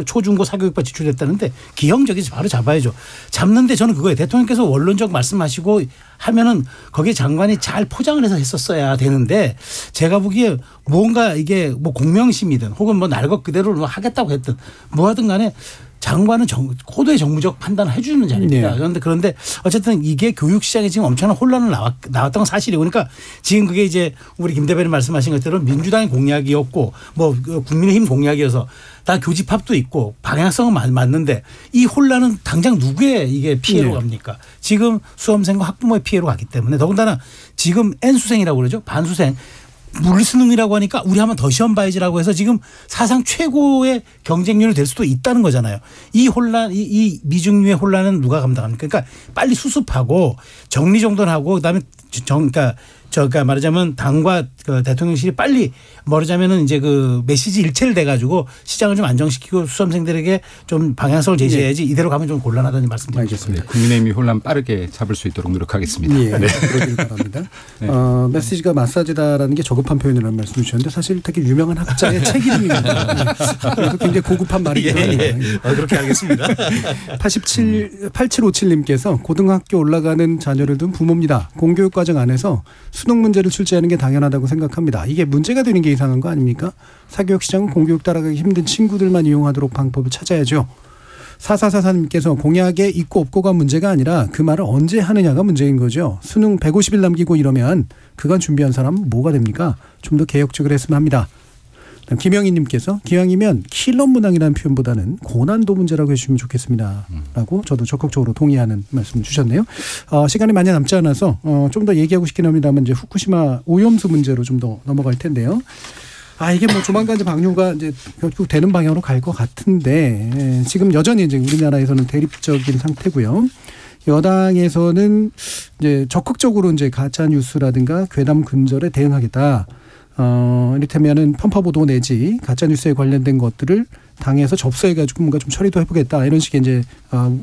초중고 사교육비 지출됐다는데 기형적이지 바로 잡아야죠. 잡는데 저는 그거예요. 대통령께서 원론적 말씀하시고 하면은 거기에 장관이 잘 포장을 해서 했었어야 되는데 제가 보기에 뭔가 이게 뭐 공명심이든 혹은 뭐 날 것 그대로 하겠다고 했든 뭐 하든 간에 장관은 고도의 정무적 판단을 해 주는 자리입니다. 그런데 어쨌든 이게 교육 시장에 지금 엄청난 혼란을 나왔던 건 사실이고 그러니까 지금 그게 이제 우리 김 대변인 말씀하신 것처럼 민주당의 공약이었고 뭐 국민의힘 공약이어서 다 교집합도 있고 방향성은 맞는데 이 혼란은 당장 누구의 이게 피해로 갑니까? 지금 수험생과 학부모의 피해로 가기 때문에 더군다나 지금 N수생이라고 그러죠. 반수생. 물수능이라고 하니까 우리 한번 더 시험 봐야지라고 해서 지금 사상 최고의 경쟁률이 될 수도 있다는 거잖아요. 이 혼란, 이 미중류의 혼란은 누가 감당합니까? 그러니까 빨리 수습하고 정리정돈하고 그다음에 그러니까 말하자면 당과 그 대통령실이 빨리 말하자면은 이제 그 메시지 일체를 돼-가지고 시장을 좀 안정시키고 수험생들에게 좀 방향성을 제시해야지 이대로 가면 좀 곤란하다는 말씀드리겠습니다. 국민의힘이 혼란 빠르게 잡을 수 있도록 노력하겠습니다. 그러길 바랍니다. 메시지가 마사지다라는 게 저급한 표현이라는 말씀 주셨는데 사실 되게 유명한 학자의 책 이름입니다. 그래서 굉장히 고급한 말이긴 한데 그렇게 하겠습니다. 8757님께서 고등학교 올라가는 자녀를 둔 부모입니다. 공교육 과정 안에서 수능 문제를 출제하는 게 당연하다고 생각합니다. 이게 문제가 되는 게 이상한 거 아닙니까? 사교육 시장은 공교육 따라가기 힘든 친구들만 이용하도록 방법을 찾아야죠. 4444님께서 공약에 있고 없고가 문제가 아니라 그 말을 언제 하느냐가 문제인 거죠. 수능 150일 남기고 이러면 그간 준비한 사람은 뭐가 됩니까? 좀 더 개혁적으로 했으면 합니다. 김영희님께서 기왕이면 킬러 문항이라는 표현보다는 고난도 문제라고 해주시면 좋겠습니다. 라고 저도 적극적으로 동의하는 말씀 주셨네요. 시간이 많이 남지 않아서 좀 더 얘기하고 싶긴 합니다만 이제 후쿠시마 오염수 문제로 좀 더 넘어갈 텐데요. 이게 뭐 조만간 이제 방류가 이제 결국 되는 방향으로 갈 것 같은데 지금 여전히 이제 우리나라에서는 대립적인 상태고요. 여당에서는 이제 적극적으로 이제 가짜 뉴스라든가 괴담 근절에 대응하겠다. 이를테면은 편파 보도 내지 가짜 뉴스에 관련된 것들을 당에서 접수해가지고 뭔가 좀 처리도 해보겠다 이런 식의 이제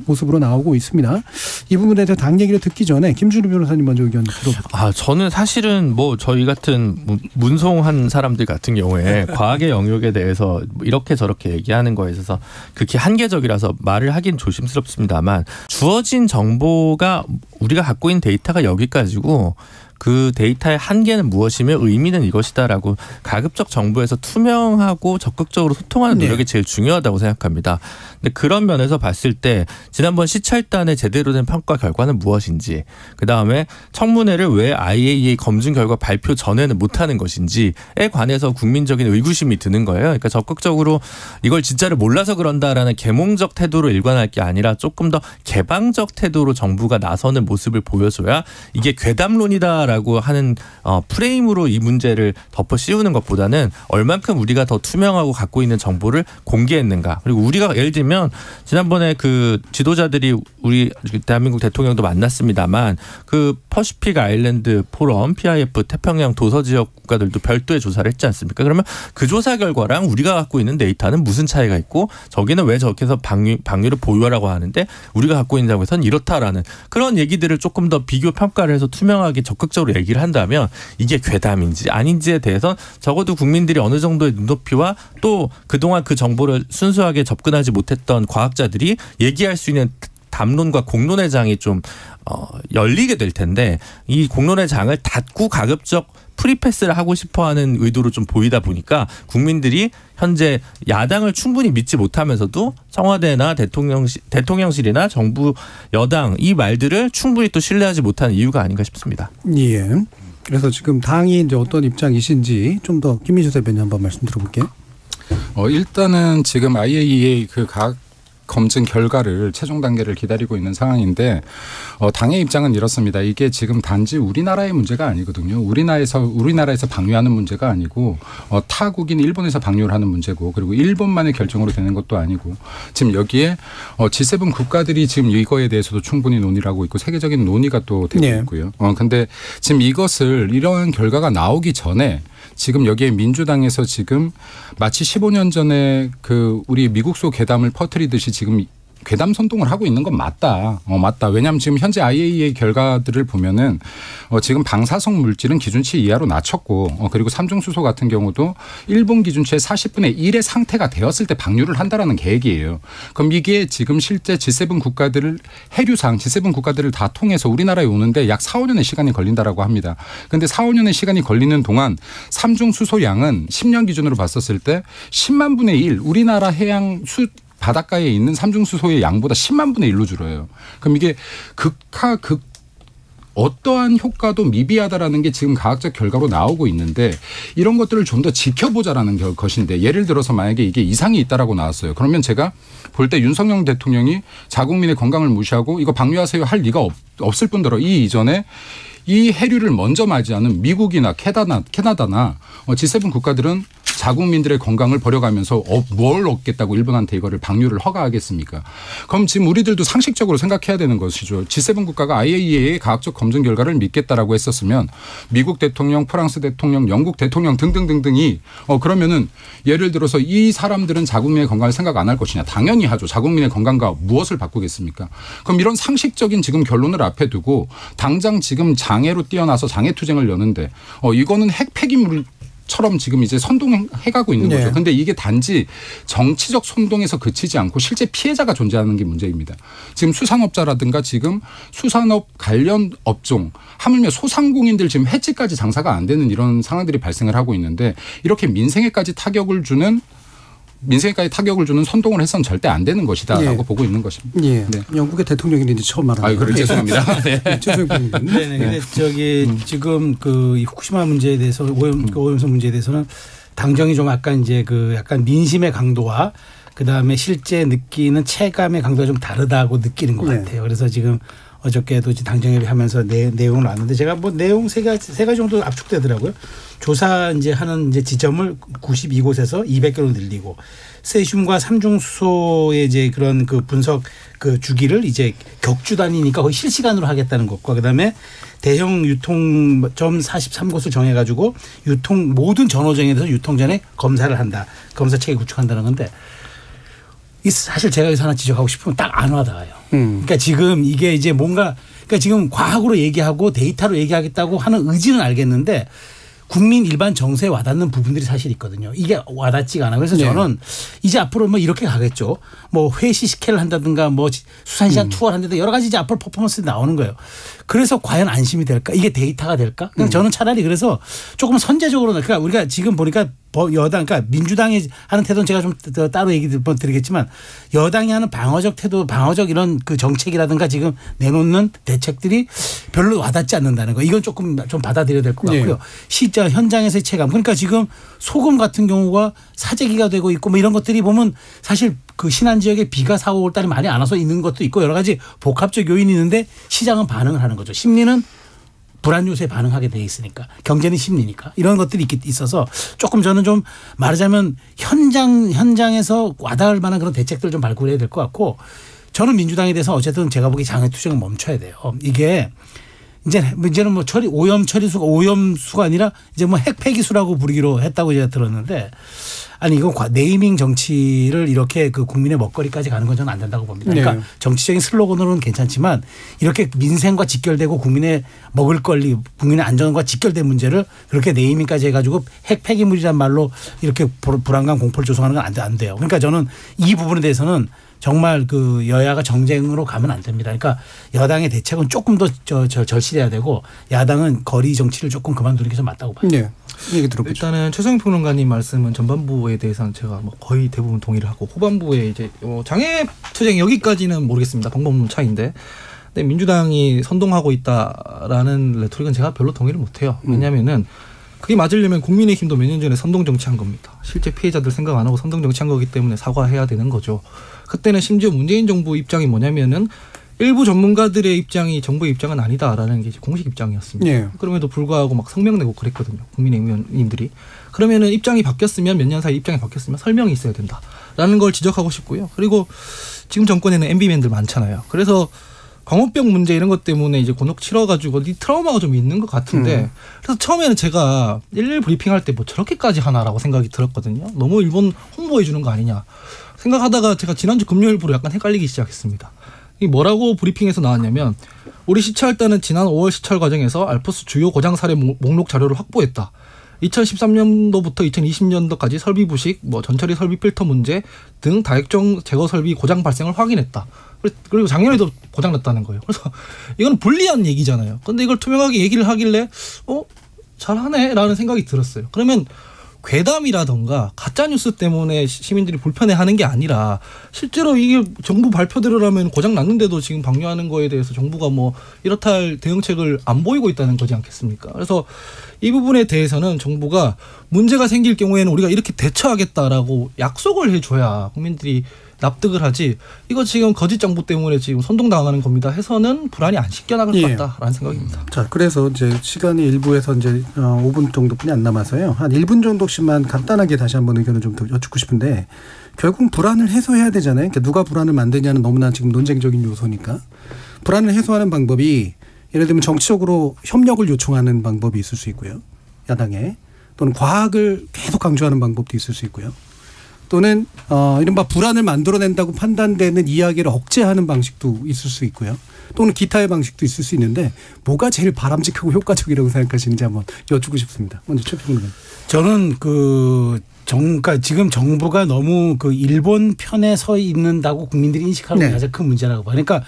모습으로 나오고 있습니다. 이 부분에 대해서 당 얘기를 듣기 전에 김준우 변호사님 먼저 의견 들어볼게요. 저는 사실은 뭐 저희 같은 문송한 사람들 같은 경우에 과학의 영역에 대해서 이렇게 저렇게 얘기하는 거에 있어서 극히 한계적이라서 말을 하긴 조심스럽습니다만 주어진 정보가 우리가 갖고 있는 데이터가 여기까지고 그 데이터의 한계는 무엇이며 의미는 이것이다라고 가급적 정부에서 투명하고 적극적으로 소통하는 노력이 제일 중요하다고 생각합니다. 근데 그런 면에서 봤을 때 지난번 시찰단의 제대로 된 평가 결과는 무엇인지 그다음에 청문회를 왜 IAEA 검증 결과 발표 전에는 못하는 것인지에 관해서 국민적인 의구심이 드는 거예요. 그러니까 적극적으로 이걸 진짜를 몰라서 그런다라는 계몽적 태도로 일관할 게 아니라 조금 더 개방적 태도로 정부가 나서는 모습을 보여줘야 이게 괴담론이다라고 하는 프레임으로 이 문제를 덮어 씌우는 것보다는 얼만큼 우리가 더 투명하고 갖고 있는 정보를 공개했는가. 그리고 우리가 예를 들면 지난번에 그 지도자들이 우리 대한민국 대통령도 만났습니다만 그 퍼시픽 아일랜드 포럼 PIF 태평양 도서지역 국가들도 별도의 조사를 했지 않습니까? 그러면 그 조사 결과랑 우리가 갖고 있는 데이터는 무슨 차이가 있고 저기는 왜 저렇게 해서 방류를 보유하라고 하는데 우리가 갖고 있는 장에서는 이렇다라는 그런 얘기들을 조금 더 비교 평가를 해서 투명하게 적극적으로 적극적으로 얘기를 한다면 이게 괴담인지 아닌지에 대해서 적어도 국민들이 어느 정도의 눈높이와 또 그동안 그 정보를 순수하게 접근하지 못했던 과학자들이 얘기할 수 있는 담론과 공론의 장이 좀 열리게 될 텐데 이 공론의 장을 닫고 가급적 프리패스를 하고 싶어하는 의도로 좀 보이다 보니까 국민들이 현재 야당을 충분히 믿지 못하면서도 청와대나 대통령실이나 정부 여당 이 말들을 충분히 또 신뢰하지 못하는 이유가 아닌가 싶습니다. 예. 그래서 지금 당이 이제 어떤 입장이신지 좀 더 김민수 대변인 한번 말씀 들어볼게요. 일단은 지금 IAEA 그 각 검증 결과를 최종 단계를 기다리고 있는 상황인데 당의 입장은 이렇습니다. 이게 지금 단지 우리나라의 문제가 아니거든요. 우리나라에서 방류하는 문제가 아니고 타국인 일본에서 방류를 하는 문제고 그리고 일본만의 결정으로 되는 것도 아니고 지금 여기에 G7 국가들이 지금 이거에 대해서도 충분히 논의를 하고 있고 세계적인 논의가 또 되고 있고요. 근데 지금 이러한 결과가 나오기 전에 지금 여기에 민주당에서 지금 마치 15년 전에 그 우리 미국소 괴담을 퍼뜨리듯이 지금 괴담 선동을 하고 있는 건 맞다. 맞다. 왜냐하면 지금 현재 IAEA 결과들을 보면은 지금 방사성 물질은 기준치 이하로 낮췄고 그리고 삼중수소 같은 경우도 일본 기준치의 40분의 1의 상태가 되었을 때 방류를 한다라는 계획이에요. 그럼 이게 지금 실제 G7 국가들을 해류상 G7 국가들을 다 통해서 우리나라에 오는데 약 4, 5년의 시간이 걸린다라고 합니다. 그런데 4, 5년의 시간이 걸리는 동안 삼중수소 양은 10년 기준으로 봤었을 때 10만 분의 1 우리나라 해양 바닷가에 있는 삼중수소의 양보다 10만 분의 1로 줄어요. 그럼 이게 어떠한 효과도 미비하다라는 게 지금 과학적 결과로 나오고 있는데 이런 것들을 좀 더 지켜보자라는 것인데 예를 들어서 만약에 이게 이상이 있다라고 나왔어요. 그러면 제가 볼 때 윤석열 대통령이 자국민의 건강을 무시하고 이거 방류하세요 할 리가 없을 뿐더러 이 이전에 이 해류를 먼저 맞이하는 미국이나 캐나다나 G7 국가들은 자국민들의 건강을 버려가면서 뭘 얻겠다고 일본한테 이거를 방류를 허가하겠습니까? 그럼 지금 우리들도 상식적으로 생각해야 되는 것이죠. G7 국가가 IAEA의 과학적 검증 결과를 믿겠다라고 했었으면 미국 대통령, 프랑스 대통령, 영국 대통령 등등등등이 그러면은 예를 들어서 이 사람들은 자국민의 건강을 생각 안 할 것이냐? 당연히 하죠. 자국민의 건강과 무엇을 바꾸겠습니까? 그럼 이런 상식적인 지금 결론을 앞에 두고 당장 지금 장애로 뛰어나서 장애투쟁을 여는데 이거는 핵 폐기물 처럼 지금 이제 선동해가고 있는 거죠. 그런데 이게 단지 정치적 선동에서 그치지 않고 실제 피해자가 존재하는 게 문제입니다. 지금 수산업자라든가 지금 수산업 관련 업종 하물며 소상공인들 지금 해지까지 장사가 안 되는 이런 상황들이 발생을 하고 있는데 이렇게 민생에까지 타격을 주는 선동을 해서는 절대 안 되는 것이다라고 보고 있는 것입니다. 네. 영국의 대통령이 이제 처음 말하는 거예요. 죄송합니다. 근데 지금 그 후쿠시마 문제에 대해서 오염수 문제에 대해서는 당정이 좀 약간 민심의 강도와 그다음에 실제 느끼는 체감의 강도가 좀 다르다고 느끼는 것 같아요. 그래서 지금 어저께도 당정협의 하면서 내용을 나왔는데 제가 내용 세 가지 정도 압축되더라고요. 조사 하는 지점을 92곳에서 200개로 늘리고 세슘과 삼중수소의 그런 그 분석 그 주기를 격주 단위니까 거의 실시간으로 하겠다는 것과 그다음에 대형 유통점 43곳을 정해가지고 모든 전호점에 대해서 유통 전에 검사를 한다. 검사 체계 구축한다는 건데 사실 제가 여기서 하나 지적하고 싶으면 딱 안 와닿아요. 그러니까 지금 이게 그러니까 지금 과학으로 얘기하고 데이터로 얘기하겠다고 하는 의지는 알겠는데 국민 일반 정서에 와닿는 부분들이 사실 있거든요. 이게 와닿지가 않아요. 그래서 저는 이제 앞으로 이렇게 가겠죠. 회시 스케일을 한다든가 수산시장 투어를 한다든가 여러 가지 이제 앞으로 퍼포먼스들이 나오는 거예요. 그래서 과연 안심이 될까? 이게 데이터가 될까? 저는 차라리 그래서 조금 선제적으로 그러니까 우리가 지금 보니까 그러니까 민주당이 하는 태도는 제가 좀 따로 얘기 드리겠지만 여당이 하는 방어적 태도, 방어적 이런 그 정책이라든가 지금 내놓는 대책들이 별로 와닿지 않는다는 거. 이건 좀 받아들여야 될 것 같고요. 실제 현장에서의 체감. 그러니까 지금 소금 같은 경우가 사재기가 되고 있고 이런 것들이 보면 사실 그 신안 지역에 비가 4, 5월 달에 많이 안 와서 있는 것도 있고 여러 가지 복합적 요인이 있는데 시장은 반응을 하는 거죠. 심리는 불안 요소에 반응하게 돼 있으니까 경제는 심리니까 이런 것들이 있어서 조금 저는 좀 말하자면 현장에서 와닿을 만한 그런 대책들을 좀 발굴해야 될 것 같고 저는 민주당에 대해서 어쨌든 제가 보기에 장애투쟁은 멈춰야 돼요. 이게 이제는 뭐 오염수가 아니라 이제 뭐 핵폐기수라고 부르기로 했다고 제가 들었는데 아니 이거 네이밍 정치를 이렇게 그 국민의 먹거리까지 가는 건 저는 안 된다고 봅니다. 그러니까 네. 정치적인 슬로건으로는 괜찮지만 이렇게 민생과 직결되고 국민의 먹을 권리, 국민의 안전과 직결된 문제를 그렇게 네이밍까지 해가지고 핵폐기물이란 말로 이렇게 불안감 공포를 조성하는 건 안 돼요. 그러니까 저는 이 부분에 대해서는 정말 그 여야가 정쟁으로 가면 안 됩니다. 그러니까 여당의 대책은 조금 더 절실해야 되고 야당은 거리 정치를 조금 그만두는 게 좀 맞다고 봐요. 네. 얘기 들어보죠. 일단은 최성희 평론가님 말씀은 전반부에 대해서는 제가 뭐 거의 대부분 동의를 하고 후반부에 이제 장애 투쟁 여기까지는 모르겠습니다. 방법론 차이인데. 근데 민주당이 선동하고 있다라는 레토릭은 제가 별로 동의를 못해요. 왜냐하면은 그게 맞으려면 국민의힘도 몇 년 전에 선동 정치한 겁니다. 실제 피해자들 생각 안 하고 선동 정치한 거기 때문에 사과해야 되는 거죠. 그때는 심지어 문재인 정부 입장이 뭐냐면은 일부 전문가들의 입장이 정부의 입장은 아니다라는 게 공식 입장이었습니다. 예. 그럼에도 불구하고 막 성명 내고 그랬거든요. 국민의힘 의원님들이. 그러면은 입장이 바뀌었으면 몇 년 사이 입장이 바뀌었으면 설명이 있어야 된다라는 걸 지적하고 싶고요. 그리고 지금 정권에는 MB맨들 많잖아요. 그래서 광우병 문제 이런 것 때문에 이제 곤혹 치러가지고 이 트라우마가 좀 있는 것 같은데 그래서 처음에는 제가 일일 브리핑할 때 뭐 저렇게까지 하나라고 생각이 들었거든요. 너무 일본 홍보해 주는 거 아니냐 생각하다가 제가 지난주 금요일부로 약간 헷갈리기 시작했습니다. 이 뭐라고 브리핑에서 나왔냐면 우리 시찰단은 지난 5월 시찰 과정에서 알프스 주요 고장 사례 목록 자료를 확보했다. 2013년도부터 2020년도까지 설비 부식, 뭐 전처리 설비 필터 문제 등 다액종 제거 설비 고장 발생을 확인했다. 그리고 작년에도 고장 났다는 거예요. 그래서 이건 불리한 얘기잖아요. 근데 이걸 투명하게 얘기를 하길래 잘하네라는 생각이 들었어요. 그러면 괴담이라던가 가짜뉴스 때문에 시민들이 불편해하는 게 아니라 실제로 이게 정부 발표대로라면 고장 났는데도 지금 방류하는 거에 대해서 정부가 뭐 이렇다 할 대응책을 안 보이고 있다는 거지 않겠습니까? 그래서 이 부분에 대해서는 정부가 문제가 생길 경우에는 우리가 이렇게 대처하겠다라고 약속을 해줘야 국민들이 납득을 하지 이거 지금 거짓 정부 때문에 지금 선동당하는 겁니다 해서는 불안이 안 씻겨나갈 것 같다라는 생각입니다. 자, 그래서 이제 시간이 일부에서 이제 5분 정도뿐이 안 남아서요. 한 1분 정도씩만 간단하게 다시 한번 의견을 좀 더 여쭙고 싶은데 결국 불안을 해소해야 되잖아요. 그러니까 누가 불안을 만드냐는 너무나 지금 논쟁적인 요소니까 불안을 해소하는 방법이 예를 들면 정치적으로 협력을 요청하는 방법이 있을 수 있고요. 야당에 또는 과학을 계속 강조하는 방법도 있을 수 있고요. 또는 이른바 불안을 만들어낸다고 판단되는 이야기를 억제하는 방식도 있을 수 있고요. 또는 기타의 방식도 있을 수 있는데 뭐가 제일 바람직하고 효과적이라고 생각하시는지 한번 여쭙고 싶습니다. 먼저 최 평론가님. 저는 그러니까 지금 정부가 너무 그 일본 편에 서 있는다고 국민들이 인식하는 게 가장 큰 문제라고 봐요. 그러니까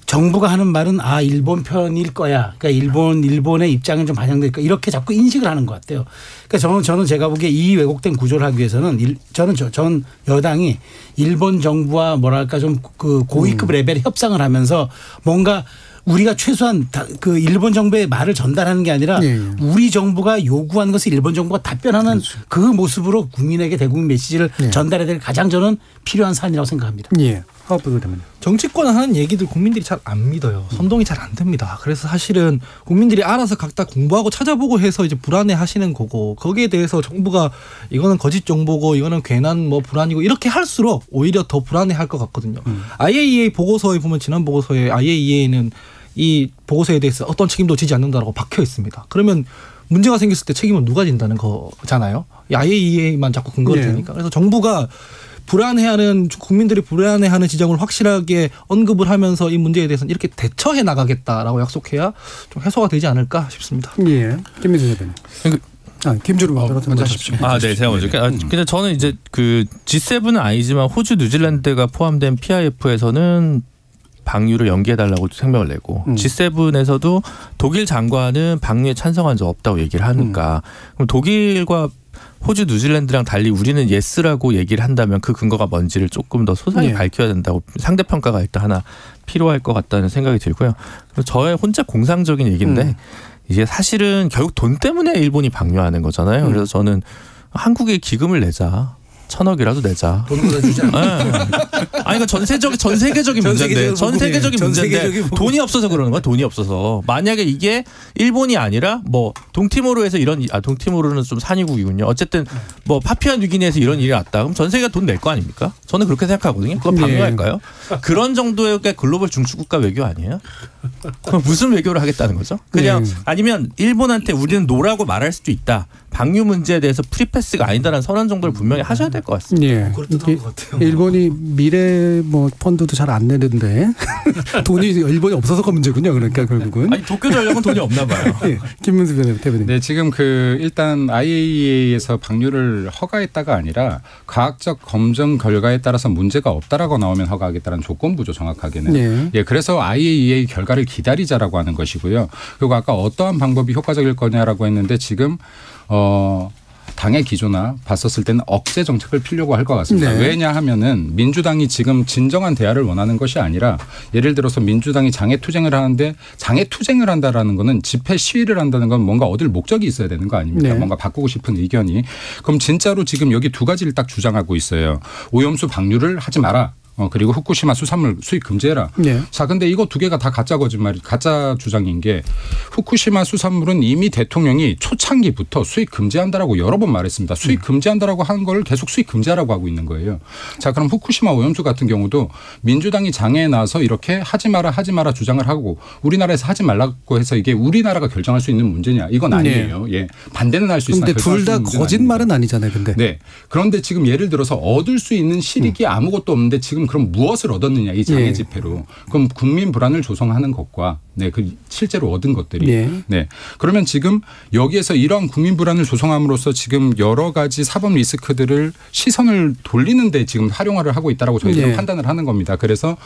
정부가 하는 말은 일본 편일 거야. 그러니까 일본의 입장은 좀 반영될 거야. 이렇게 자꾸 인식을 하는 것 같아요. 그러니까 저는 제가 보기에 이 왜곡된 구조를 하기 위해서는 전 여당이 일본 정부와 뭐랄까 좀 그 고위급 레벨의 협상을 하면서 뭔가 우리가 최소한 그 일본 정부의 말을 전달하는 게 아니라 우리 정부가 요구하는 것을 일본 정부가 답변하는 그 모습으로 국민에게 대국민 메시지를 전달해야 될 가장 저는 필요한 사안이라고 생각합니다. 예. 하업부대면 정치권 하는 얘기들 국민들이 잘 안 믿어요. 선동이 잘 안 됩니다. 그래서 사실은 국민들이 알아서 각자 공부하고 찾아보고 해서 이제 불안해 하시는 거고 거기에 대해서 정부가 이거는 거짓 정보고 이거는 괜한 뭐 불안이고 이렇게 할수록 오히려 더 불안해 할 것 같거든요. IAEA 보고서에 보면 지난 보고서에 IAEA는 이 보고서에 대해서 어떤 책임도 지지 않는다라고 박혀 있습니다. 그러면 문제가 생겼을 때 책임은 누가 진다는 거잖아요. IAEA만 자꾸 근거를 대니까. 그래서 정부가 불안해하는 국민들이 불안해하는 지점을 확실하게 언급을 하면서 이 문제에 대해서는 이렇게 대처해 나가겠다라고 약속해야 좀 해소가 되지 않을까 싶습니다. 예, 김민수 대변인. 김주루 먼저 하십시오. 네, 제가 먼저. 근데 저는 이제 그 G7은 아니지만 호주, 뉴질랜드가 포함된 PIF에서는 방류를 연기해달라고声明을 내고 G7에서도 독일 장관은 방류에 찬성한 적 없다고 얘기를 하니까 그럼 독일과 호주, 뉴질랜드랑 달리 우리는 예스라고 얘기를 한다면 그 근거가 뭔지를 조금 더 소상히 밝혀야 된다고 상대평가가 일단 하나 필요할 것 같다는 생각이 들고요. 저의 혼자 공상적인 얘기인데 이게 사실은 결국 돈 때문에 일본이 방류하는 거잖아요. 그래서 저는 한국에 기금을 내자. 1,000억이라도 내자. 돈 걷어주지 않아. 아니 그러니까 전 세계적인 문제인데 전 세계적인 문제인데 돈이 없어서 그러는 거야. 돈이 없어서. 만약에 이게 일본이 아니라 뭐 동티모르에서 동티모르는 좀 산유국이군요. 어쨌든 뭐 파푸아 뉴기니에서 이런 일이 났다. 그럼 전 세계가 돈 낼 거 아닙니까? 저는 그렇게 생각하거든요. 그건 방해할까요? 그런 정도의 글로벌 중추국가 외교 아니에요? 그럼 무슨 외교를 하겠다는 거죠? 그냥 아니면 일본한테 우리는 노라고 말할 수도 있다. 방류 문제에 대해서 프리패스가 아니다라는 선언 정도를 분명히 하셔야 될 것 같습니다. 예. 그렇던 것 같아요. 일본이 미래 뭐 펀드도 잘 안 내는데 돈이 일본이 없어서가 문제군요. 그러니까 결국은. 아니 도쿄 전력은 돈이 없나 봐요. 예. 김문수 대변인. 네, 지금 일단 IAEA에서 방류를 허가했다가 아니라 과학적 검증 결과에 따라서 문제가 없다라고 나오면 허가하겠다는 조건부죠, 정확하게는. 네. 예, 그래서 IAEA 결과를 기다리자라고 하는 것이고요. 그리고 아까 어떠한 방법이 효과적일 거냐라고 했는데 지금 당의 기조나 봤었을 때는 억제 정책을 피려고 할 것 같습니다. 네. 왜냐하면은 민주당이 지금 진정한 대화를 원하는 것이 아니라 예를 들어서 민주당이 장애투쟁을 하는데 장애투쟁을 한다라는 거는 집회 시위를 한다는 건 뭔가 얻을 목적이 있어야 되는 거 아닙니까? 네. 뭔가 바꾸고 싶은 의견이. 그럼 진짜로 지금 여기 두 가지를 딱 주장하고 있어요. 오염수 방류를 하지 마라. 그리고 후쿠시마 수산물 수입 금지해라. 네. 자, 근데 이거 두 개가 다 가짜 거짓말이, 가짜 주장인 게 후쿠시마 수산물은 이미 대통령이 초창기부터 수입 금지한다라고 여러 번 말했습니다. 수입 금지한다라고 한 걸 계속 수입 금지하라고 하고 있는 거예요. 자, 그럼 후쿠시마 오염수 같은 경우도 민주당이 장애에 나서 이렇게 하지 마라 주장을 하고 우리나라에서 하지 말라고 해서 이게 우리나라가 결정할 수 있는 문제냐? 이건 아니에요. 예, 반대는 할 수 있으나 근데 둘 다 거짓말은 아니잖아요. 근데. 네. 그런데 지금 예를 들어서 얻을 수 있는 실익이 아무것도 없는데 지금 그럼 무엇을 얻었느냐 이 장애 집회로. 그럼 국민 불안을 조성하는 것과 그 실제로 얻은 것들이. 네. 그러면 지금 여기에서 이러한 국민 불안을 조성함으로써 지금 여러 가지 사법 리스크들을 시선을 돌리는데 지금 활용화를 하고 있다라고 저희들은 판단을 하는 겁니다. 그래서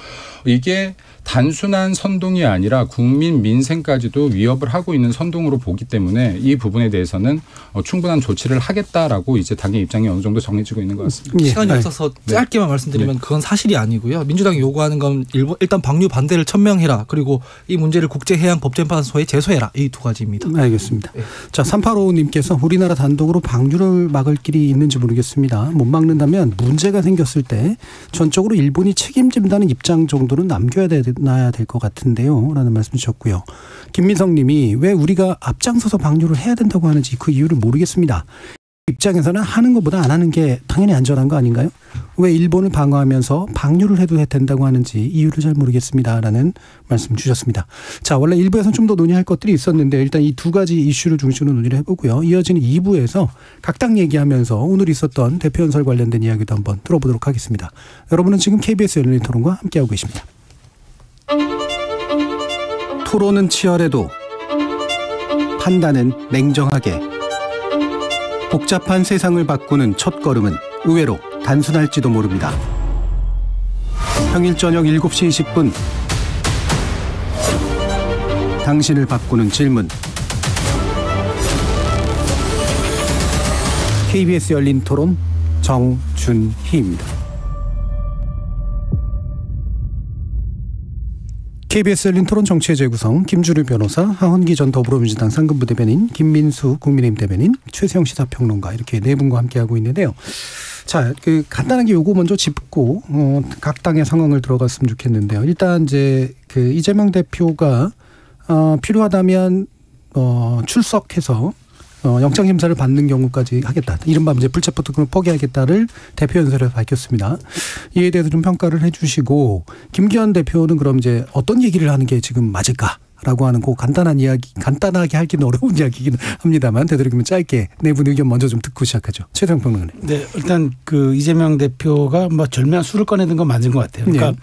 이게 단순한 선동이 아니라 국민 민생까지도 위협을 하고 있는 선동으로 보기 때문에 이 부분에 대해서는 충분한 조치를 하겠다라고 이제 당의 입장이 어느 정도 정해지고 있는 것 같습니다. 시간이 없어서 짧게만 말씀드리면 그건 사실이 아니고요. 민주당이 요구하는 건 일단 방류 반대를 천명해라. 그리고 이 문제를 국제해양법재판소에 제소해라. 이 두 가지입니다. 알겠습니다. 자, 385님께서 우리나라 단독으로 방류를 막을 길이 있는지 모르겠습니다. 못 막는다면 문제가 생겼을 때 전적으로 일본이 책임진다는 입장 정도는 남겨야 될 것 같은데요. 라는 말씀 주셨고요. 김민성 님이 왜 우리가 앞장서서 방류를 해야 된다고 하는지 그 이유를 모르겠습니다. 입장에서는 하는 것보다 안 하는 게 당연히 안전한 거 아닌가요? 왜 일본을 방어하면서 방류를 해도 된다고 하는지 이유를 잘 모르겠습니다라는 말씀 주셨습니다. 자, 원래 1부에서는 좀 더 논의할 것들이 있었는데 일단 이 두 가지 이슈를 중심으로 논의를 해보고요. 이어지는 2부에서 각 당 얘기하면서 오늘 있었던 대표연설 관련된 이야기도 한번 들어보도록 하겠습니다. 여러분은 지금 KBS 열린 토론과 함께하고 계십니다. 토론은 치열해도 판단은 냉정하게. 복잡한 세상을 바꾸는 첫걸음은 의외로 단순할지도 모릅니다. 평일 저녁 7시 20분 당신을 바꾸는 질문. KBS 열린 토론 정준희입니다. KBS 열린 토론 정치의 재구성 김주류 변호사, 하헌기 전 더불어민주당 상근부 대변인, 김민수 국민의힘 대변인, 최세영 시사평론가 이렇게 네 분과 함께하고 있는데요. 자, 간단하게 요거 먼저 짚고 각 당의 상황을 들어갔으면 좋겠는데요. 일단 이제 이재명 대표가 필요하다면 출석해서 영장심사를 받는 경우까지 하겠다. 이른바 이제 불체포 특권을 포기하겠다를 대표연설에서 밝혔습니다. 이에 대해서 좀 평가를 해 주시고, 김기현 대표는 그럼 이제 어떤 얘기를 하는 게 지금 맞을까라고 하는 그 간단한 이야기, 간단하게 하기는 어려운 이야기이긴 합니다만 되도록이면 짧게 네 분 의견 먼저 좀 듣고 시작하죠. 최세영 평론가님. 네, 일단 이재명 대표가 절묘한 수를 꺼내는 건 맞은 것 같아요. 그러니까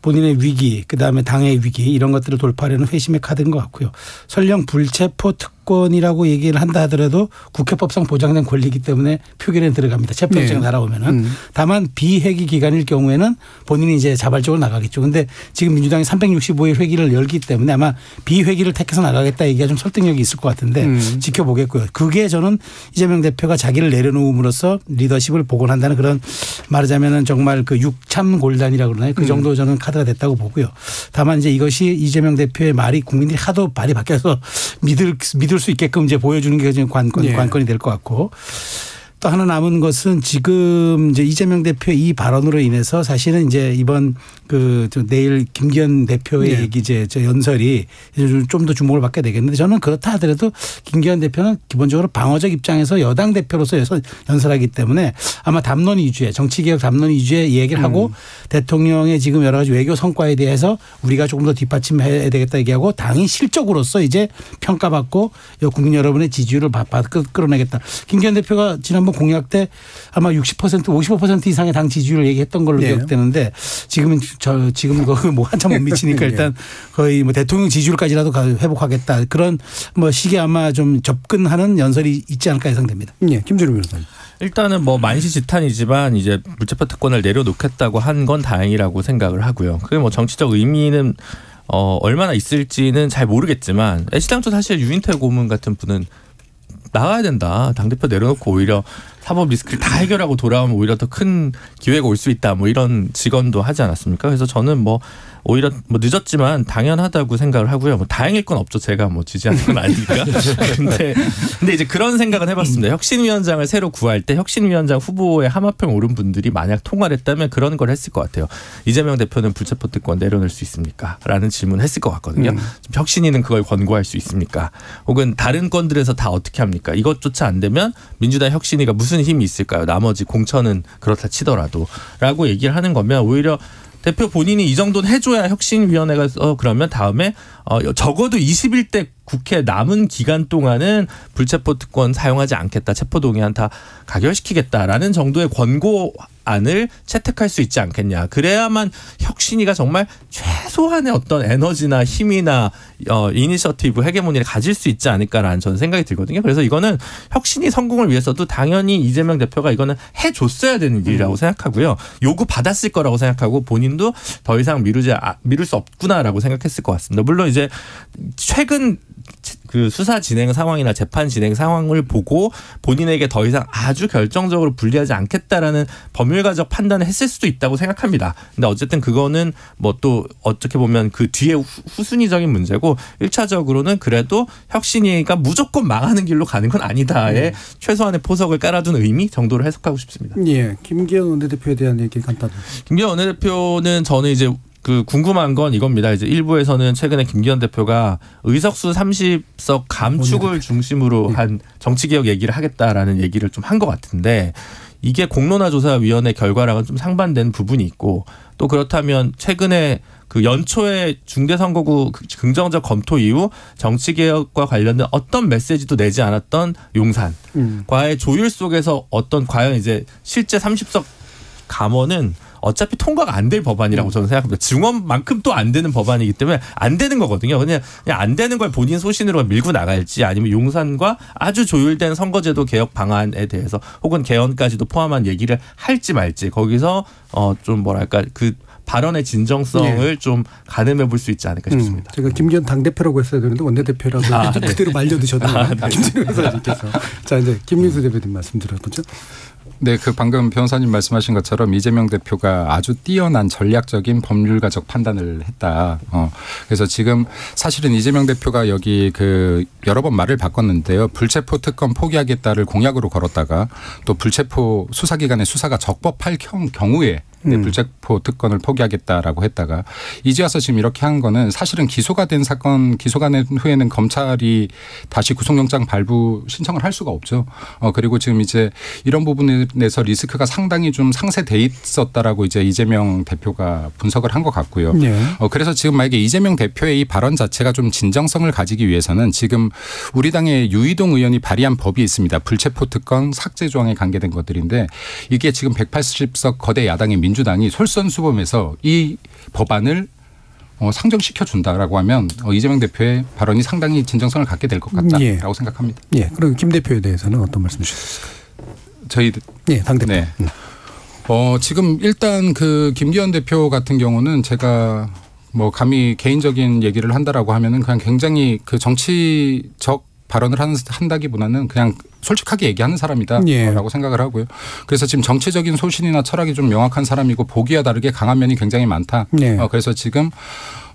본인의 위기, 그다음에 당의 위기 이런 것들을 돌파하려는 회심의 카드인 것 같고요. 설령 불체포 특권이라고 얘기를 한다 하더라도 국회법상 보장된 권리이기 때문에 표결에 들어갑니다. 체포영장이 날아오면은. 다만 비회기 기간일 경우에는 본인이 이제 자발적으로 나가겠죠. 그런데 지금 민주당이 365일 회기를 열기 때문에 아마 비회기를 택해서 나가겠다 얘기가 좀 설득력이 있을 것 같은데 지켜보겠고요. 그게 저는 이재명 대표가 자기를 내려놓음으로써 리더십을 복원한다는 그런 말하자면은 정말 육참골단이라고 그러나요? 그 정도 저는 카드가 됐다고 보고요. 다만 이제 이것이 이재명 대표의 말이 국민들이 하도 말이 바뀌어서 믿을 수 있게끔 이제 보여주는 게 지금 관건이 될 것 같고, 또 하나 남은 것은 지금 이제 이재명 대표의 이 발언으로 인해서 사실은 이제 이번 내일 김기현 대표의 네. 얘기 이제 연설이 좀 더 주목을 받게 되겠는데 저는 그렇다 하더라도 김기현 대표는 기본적으로 방어적 입장에서 여당 대표로서 연설하기 때문에 아마 담론 위주의 정치개혁 담론 위주의 얘기를 하고 대통령의 지금 여러 가지 외교 성과에 대해서 우리가 조금 더 뒷받침해야 되겠다 얘기하고 당이 실적으로서 이제 평가받고 국민 여러분의 지지율을 끌어내겠다. 김기현 대표가 지난번 공약 때 아마 60% 55% 이상의 당 지지율을 얘기했던 걸로 네. 기억되는데 지금은 지금 뭐 한참 못 미치니까 일단 거의 뭐 대통령 지지율까지라도 회복하겠다. 그런 뭐 시기에 아마 좀 접근하는 연설이 있지 않을까 예상됩니다. 네, 김준우 변호사님. 일단은 뭐 만시지탄이지만 이제 물체포 특권을 내려놓겠다고 한 건 다행이라고 생각을 하고요. 그게 뭐 정치적 의미는 얼마나 있을지는 잘 모르겠지만 애시당초 사실 유인태 고문 같은 분은 나가야 된다. 당대표 내려놓고 오히려 사법 리스크를 다 해결하고 돌아오면 오히려 더 큰 기회가 올 수 있다. 뭐 이런 직언도 하지 않았습니까? 그래서 저는 뭐 오히려 뭐 늦었지만 당연하다고 생각을 하고요. 뭐 다행일 건 없죠. 제가 뭐 지지하는 건 아니니까. 근데 이제 그런 생각은 해봤습니다. 혁신위원장을 새로 구할 때 혁신위원장 후보에 하마평 오른 분들이 만약 통과를 했다면 그런 걸 했을 것 같아요. 이재명 대표는 불체포 특권 내려놓을 수 있습니까? 라는 질문을 했을 것 같거든요. 혁신위는 그걸 권고할 수 있습니까? 혹은 다른 건들에서 다 어떻게 합니까? 이것조차 안 되면 민주당 혁신위가 무슨 힘이 있을까요? 나머지 공천은 그렇다 치더라도 라고 얘기를 하는 거면 오히려 대표 본인이 이 정도는 해줘야 혁신위원회가 그러면 다음에 적어도 21대 국회 남은 기간 동안은 불체포 특권 사용하지 않겠다. 체포동의안 다 가결시키겠다라는 정도의 권고안을 채택할 수 있지 않겠냐. 그래야만 혁신위가 정말 최소한의 어떤 에너지나 힘이나 이니셔티브 헤게모니를 가질 수 있지 않을까라는 저는 생각이 들거든요. 그래서 이거는 혁신위 성공을 위해서도 당연히 이재명 대표가 이거는 해줬어야 되는 일이라고 생각하고요. 요구 받았을 거라고 생각하고 본인도 더 이상 미룰 수 없구나라고 생각했을 것 같습니다. 물론 이제 최근 그 수사 진행 상황이나 재판 진행 상황을 보고 본인에게 더 이상 아주 결정적으로 불리하지 않겠다라는 법률가적 판단을 했을 수도 있다고 생각합니다. 근데 어쨌든 그거는 뭐 또 어떻게 보면 그 뒤에 후순위적인 문제고 1차적으로는 그래도 혁신위가 무조건 망하는 길로 가는 건 아니다의 최소한의 포석을 깔아둔 의미 정도로 해석하고 싶습니다. 예, 김기현 원내대표에 대한 얘기 간단히. 김기현 원내대표는 저는 이제 그 궁금한 건 이겁니다. 이제 일부에서는 최근에 김기현 대표가 의석수 30석 감축을 중심으로 한 정치개혁 얘기를 하겠다라는 얘기를 좀 한 것 같은데 이게 공론화조사위원회 결과랑은 좀 상반된 부분이 있고 또 그렇다면 최근에 그 연초에 중대선거구 긍정적 검토 이후 정치개혁과 관련된 어떤 메시지도 내지 않았던 용산과의 조율 속에서 어떤 과연 이제 실제 30석 감원은 어차피 통과가 안 될 법안이라고 저는 생각합니다. 증언만큼 또 안 되는 법안이기 때문에 안 되는 거거든요. 그냥 안 되는 걸 본인 소신으로 밀고 나갈지 아니면 용산과 아주 조율된 선거제도 개혁 방안에 대해서 혹은 개헌까지도 포함한 얘기를 할지 말지 거기서 좀 뭐랄까 그 발언의 진정성을 좀 가늠해 볼 수 있지 않을까 싶습니다. 제가 김기현 당대표라고 했어야 되는데 원내대표라고 그대로 말려드셨네요. 김진우 변호사님께서. 자, 이제 김민수 대표님 말씀 들어보죠. 네, 그 방금 변호사님 말씀하신 것처럼 이재명 대표가 아주 뛰어난 전략적인 법률가적 판단을 했다. 그래서 지금 사실은 이재명 대표가 여기 그 여러 번 말을 바꿨는데요. 불체포 특권 포기하겠다를 공약으로 걸었다가 또 불체포 수사기관의 수사가 적법할 경우에 불체포 특권을 포기하겠다라고 했다가 이제 와서 지금 이렇게 한 거는 사실은 기소가 된 사건 기소가 된 후에는 검찰이 다시 구속영장 발부 신청을 할 수가 없죠. 그리고 지금 이제 이런 부분에서 리스크가 상당히 좀 상쇄돼 있었다라고 이제 이재명 대표가 분석을 한 것 같고요. 네. 그래서 지금 만약에 이재명 대표의 이 발언 자체가 좀 진정성을 가지기 위해서는 지금 우리 당의 유이동 의원이 발의한 법이 있습니다. 불체포 특권 삭제 조항에 관계된 것들인데 이게 지금 180석 거대 야당의 민주당이 솔선수범해서 이 법안을 상정시켜 준다라고 하면 이재명 대표의 발언이 상당히 진정성을 갖게 될 것 같다라고 생각합니다. 예. 그럼 김 대표에 대해서는 어떤 말씀 주셨을까요? 저희 당대표. 네. 지금 일단 그 김기현 대표 같은 경우는 제가 뭐 감히 개인적인 얘기를 한다라고 하면은 그냥 굉장히 그 정치적 발언을 한다기보다는 그냥 솔직하게 얘기하는 사람이다라고 생각을 하고요. 그래서 지금 정치적인 소신이나 철학이 좀 명확한 사람이고 보기와 다르게 강한 면이 굉장히 많다. 그래서 지금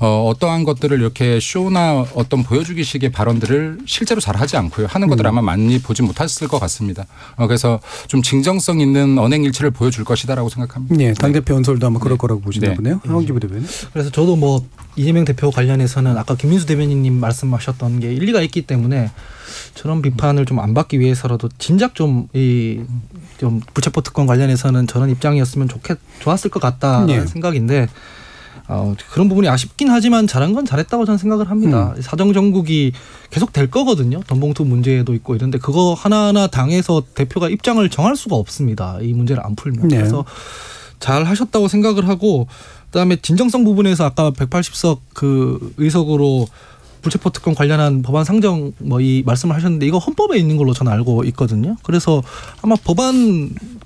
어떠한 것들을 이렇게 쇼나 어떤 보여주기식의 발언들을 실제로 잘 하지 않고요. 하는 것들 아마 많이 보지 못했을 것 같습니다. 그래서 좀 진정성 있는 언행일치를 보여줄 것이다라고 생각합니다. 네, 당대표 연설도 아마 그럴 거라고 보시나 보네요. 황원기 부대변인. 그래서 저도 뭐 이재명 대표 관련해서는 아까 김민수 대변인님 말씀하셨던 게 일리가 있기 때문에 저런 비판을 좀 안 받기 위해서라도 진작 좀 불체포 특권 관련해서는 저런 입장이었으면 좋았을 것 같다는 생각인데 그런 부분이 아쉽긴 하지만 잘한 건 잘했다고 저는 생각을 합니다. 사정 정국이 계속 될 거거든요. 돈봉투 문제도 있고 이런데 그거 하나하나 당에서 대표가 입장을 정할 수가 없습니다. 이 문제를 안 풀면. 그래서 잘 하셨다고 생각을 하고 그다음에 진정성 부분에서 아까 180석 그 의석으로 불체포 특권 관련한 법안 상정 이 말씀을 하셨는데 이거 헌법에 있는 걸로 저는 알고 있거든요. 그래서 아마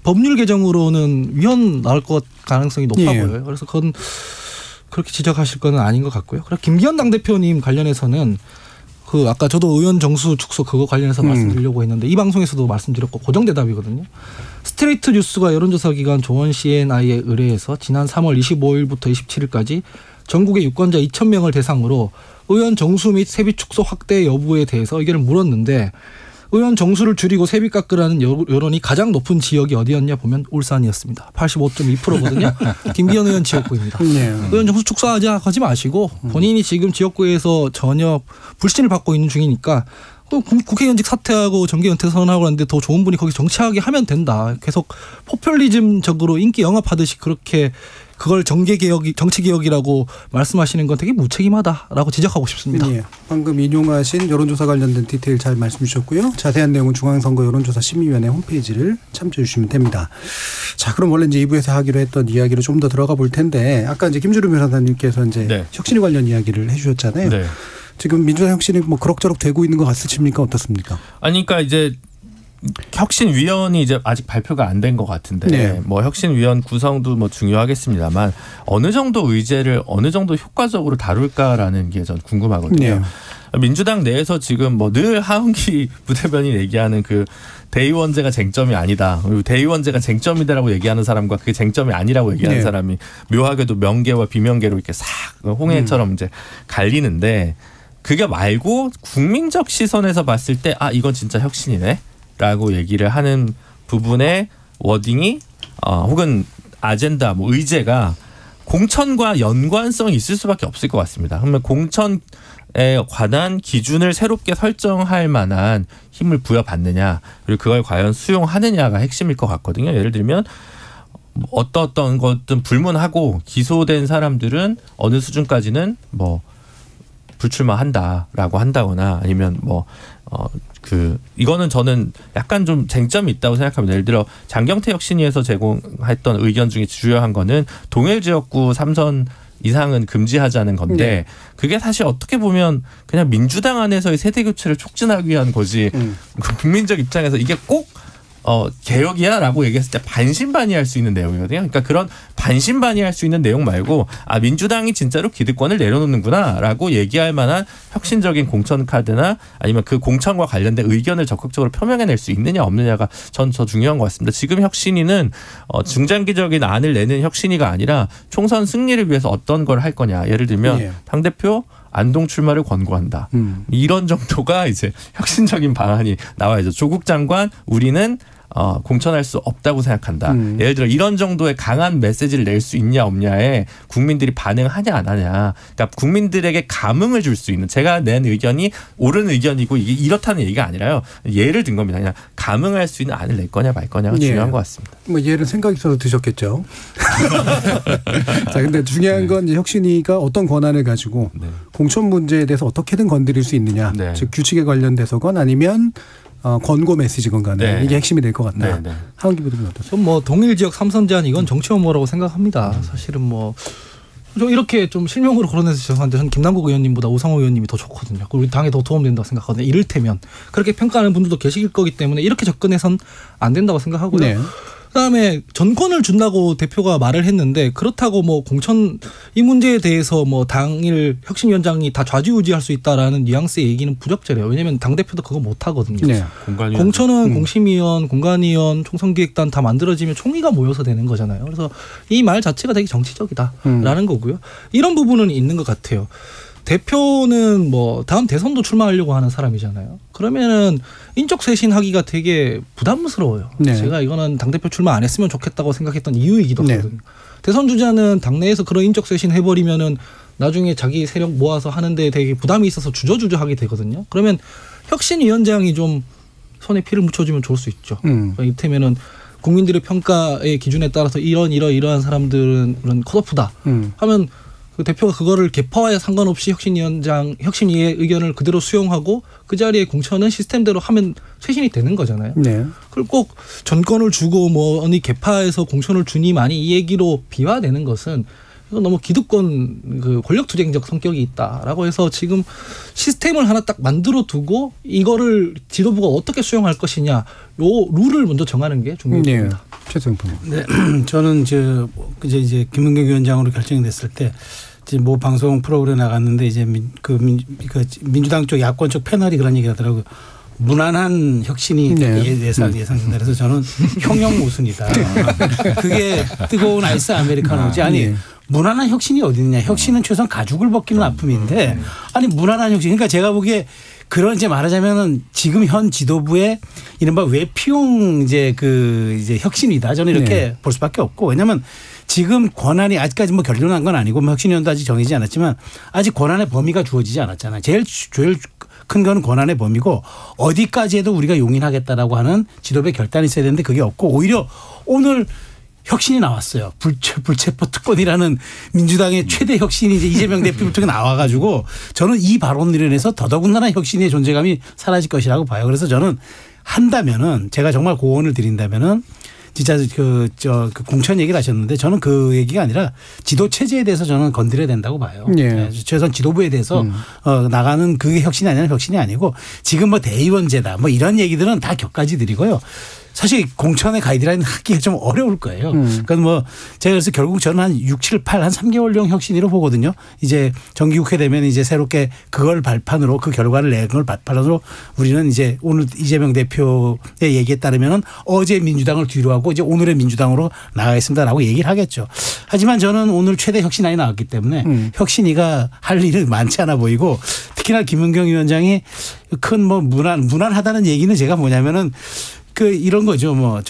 법률 개정으로는 위헌 나올 것 가능성이 높아 보여요. 그래서 그건 그렇게 지적하실 건 아닌 것 같고요. 그리고 김기현 당대표님 관련해서는 그 아까 저도 의원 정수 축소 그거 관련해서 말씀드리려고 했는데 이 방송에서도 말씀드렸고 고정대답이거든요. 스트레이트 뉴스가 여론조사 기관 조원 CNI에 의뢰해서 지난 3월 25일부터 27일까지 전국의 유권자 2,000명을 대상으로 의원 정수 및 세비 축소 확대 여부에 대해서 의견을 물었는데 의원 정수를 줄이고 세비 깎으라는 여론이 가장 높은 지역이 어디였냐 보면 울산이었습니다. 85.2%거든요. 김기현 의원 지역구입니다. 의원 정수 축소하지 마시고 본인이 지금 지역구에서 전혀 불신을 받고 있는 중이니까 국회의원직 사퇴하고 정계 은퇴 선언하고 하는데 더 좋은 분이 거기 정치하게 하면 된다. 계속 포퓰리즘적으로 인기 영합하듯이 그렇게 그걸 정치개혁이라고 말씀하시는 건 되게 무책임하다라고 지적하고 싶습니다. 방금 인용하신 여론조사 관련된 디테일 잘 말씀 주셨고요. 자세한 내용은 중앙선거 여론조사 심의위원회 홈페이지를 참조해 주시면 됩니다. 자, 그럼 원래 이제 2부에서 하기로 했던 이야기로 좀 더 들어가 볼 텐데 아까 이제 김주름 변호사님께서 이제 혁신위 관련 이야기를 해주셨잖아요. 지금 민주당 혁신이 뭐 그럭저럭 되고 있는 것 같으십니까? 어떻습니까? 아니, 그러니까 이제 혁신위원이 이제 아직 발표가 안 된 것 같은데 뭐 혁신위원 구성도 뭐 중요하겠습니다만 어느 정도 의제를 어느 정도 효과적으로 다룰까라는 게 전 궁금하거든요. 민주당 내에서 지금 뭐 늘 하은기 부대변인이 얘기하는 그 대의원제가 쟁점이 아니다. 그리고 대의원제가 쟁점이다라고 얘기하는 사람과 그게 쟁점이 아니라고 얘기하는 사람이 묘하게도 명계와 비명계로 이렇게 싹 홍해처럼 이제 갈리는데 그게 말고 국민적 시선에서 봤을 때 이건 진짜 혁신이네. 라고 얘기를 하는 부분의 워딩이 혹은 아젠다 뭐 의제가 공천과 연관성이 있을 수밖에 없을 것 같습니다. 그러면 공천에 관한 기준을 새롭게 설정할 만한 힘을 부여받느냐 그리고 그걸 과연 수용하느냐가 핵심일 것 같거든요. 예를 들면 어떤 것든 불문하고 기소된 사람들은 어느 수준까지는 뭐 불출마한다라고 한다거나 아니면 이거는 저는 약간 좀 쟁점이 있다고 생각합니다. 예를 들어 장경태 혁신위에서 제공했던 의견 중에 주요한 거는 동일 지역구 3선 이상은 금지하자는 건데 그게 사실 어떻게 보면 그냥 민주당 안에서의 세대 교체를 촉진하기 위한 거지 국민적 입장에서 이게 꼭 개혁이야라고 얘기했을 때 반신반의할 수 있는 내용이거든요. 그러니까 그런 반신반의할 수 있는 내용 말고 민주당이 진짜로 기득권을 내려놓는구나라고 얘기할 만한 혁신적인 공천 카드나 아니면 그 공천과 관련된 의견을 적극적으로 표명해낼 수 있느냐 없느냐가 전 더 중요한 것 같습니다. 지금 혁신위는 중장기적인 안을 내는 혁신위가 아니라 총선 승리를 위해서 어떤 걸 할 거냐. 예를 들면 당대표 안동 출마를 권고한다. 이런 정도가 이제 혁신적인 방안이 나와야죠. 조국 장관 우리는 공천할 수 없다고 생각한다. 예를 들어 이런 정도의 강한 메시지를 낼 수 있냐 없냐에 국민들이 반응하냐 안 하냐. 그러니까 국민들에게 감흥을 줄 수 있는 제가 낸 의견이 옳은 의견이고 이게 이렇다는 얘기가 아니라요. 예를 든 겁니다. 그냥 감흥할 수 있는 안을 낼 거냐 말 거냐가 중요한 것 같습니다. 뭐 예를 생각이 있어서 드셨겠죠. 자, 근데 중요한 건 이제 혁신위가 어떤 권한을 가지고 공천 문제에 대해서 어떻게든 건드릴 수 있느냐. 즉 규칙에 관련돼서건 아니면 권고 메시지건 간에 이게 핵심이 될 것 같다. 하은기 부대변인 어떠세요? 전 뭐 동일 지역 3선 제한 이건 정치 혐오라고 생각합니다. 사실은 뭐 좀 이렇게 좀 실명으로 거론해서 죄송한데 저는 김남국 의원님보다 우상호 의원님이 더 좋거든요. 그리고 우리 당에 더 도움된다고 생각하거든요. 이를테면 그렇게 평가하는 분들도 계실 거기 때문에 이렇게 접근해선 안 된다고 생각하고요. 그다음에 전권을 준다고 대표가 말을 했는데 그렇다고 뭐 공천 이 문제에 대해서 뭐 당일 혁신위원장이 다 좌지우지할 수 있다라는 뉘앙스의 얘기는 부적절해요. 왜냐하면 당 대표도 그거 못 하거든요. 네. 공천은 공심위원, 공관위원, 총선기획단 다 만들어지면 총의가 모여서 되는 거잖아요. 그래서 이 말 자체가 되게 정치적이다라는 거고요. 이런 부분은 있는 것 같아요. 대표는 뭐 다음 대선도 출마하려고 하는 사람이잖아요. 그러면은 인적 쇄신하기가 되게 부담스러워요. 네. 제가 이거는 당대표 출마 안 했으면 좋겠다고 생각했던 이유이기도 네. 하거든요. 대선 주자는 당내에서 그런 인적 쇄신 해버리면은 나중에 자기 세력 모아서 하는데 되게 부담이 있어서 주저주저하게 되거든요. 그러면 혁신위원장이 좀 손에 피를 묻혀주면 좋을 수 있죠. 이때면은 국민들의 평가의 기준에 따라서 이러한 사람들은 컷오프다 하면 그 대표가 그거를 개파와에 상관없이 혁신위의 의견을 그대로 수용하고 그 자리에 공천은 시스템대로 하면 쇄신이 되는 거잖아요. 네. 그걸 꼭 전권을 주고 뭐 어느 개파에서 공천을 주니 많이 이 얘기로 비화되는 것은 이건 너무 기득권 그 권력투쟁적 성격이 있다라고 해서 지금 시스템을 하나 딱 만들어 두고 이거를 지도부가 어떻게 수용할 것이냐 요 룰을 먼저 정하는 게 중요합니다. 네. 최승표. 네, 저는 이제 김은경 위원장으로 결정이 됐을 때 이제 뭐 방송 프로그램에 나갔는데 이제 민주당 쪽 야권 쪽 패널이 그런 얘기 하더라고요. 무난한 혁신이 예상된다. 그래서 저는 형용 모순이다. 그게 뜨거운 아이스 아메리카노지. 아니 무난한 혁신이 어디 있느냐. 혁신은 최소한 가죽을 벗기는 아픔인데 아니 무난한 혁신. 그러니까 제가 보기에 그런 이제 말하자면은 지금 현 지도부의 이른바 외피용 이제 혁신이다. 저는 이렇게 볼 수밖에 없고 왜냐하면 지금 권한이 아직까지 뭐 결론난 건 아니고 뭐 혁신위원도 아직 정해지지 않았지만 아직 권한의 범위가 주어지지 않았잖아요. 제일 큰 건 권한의 범위고 어디까지 해도 우리가 용인하겠다라고 하는 지도부의 결단이 있어야 되는데 그게 없고 오히려 오늘 혁신이 나왔어요. 불체포 특권이라는 민주당의 최대 혁신이 이제 이재명 대표부터 나와가지고 저는 이 발언으로 인해서 더더군다나 혁신의 존재감이 사라질 것이라고 봐요. 그래서 저는 한다면은 제가 정말 고언을 드린다면은 진짜 그 공천 얘기를 하셨는데 저는 그 얘기가 아니라 지도 체제에 대해서 저는 건드려야 된다고 봐요. 네. 최소한 지도부에 대해서 나가는 그게 혁신이 아니라 혁신이 아니고 지금 뭐 대의원제다 뭐 이런 얘기들은 다 격가지들이고요. 사실 공천의 가이드라인 하기가 좀 어려울 거예요. 그러니까 뭐 제가 그래서 결국 저는 한 6, 7, 8, 한 3개월용 혁신이라고 보거든요. 이제 정기국회 되면 이제 새롭게 그걸 발판으로 그 결과를 낸 걸 발판으로 우리는 이제 오늘 이재명 대표의 얘기에 따르면은 어제 민주당을 뒤로 하고 이제 오늘의 민주당으로 나가겠습니다라고 얘기를 하겠죠. 하지만 저는 오늘 최대 혁신안이 나왔기 때문에 혁신이가 할 일은 많지 않아 보이고 특히나 김은경 위원장이 큰 뭐 무난하다는 얘기는 제가 뭐냐면은 이런 거죠. 뭐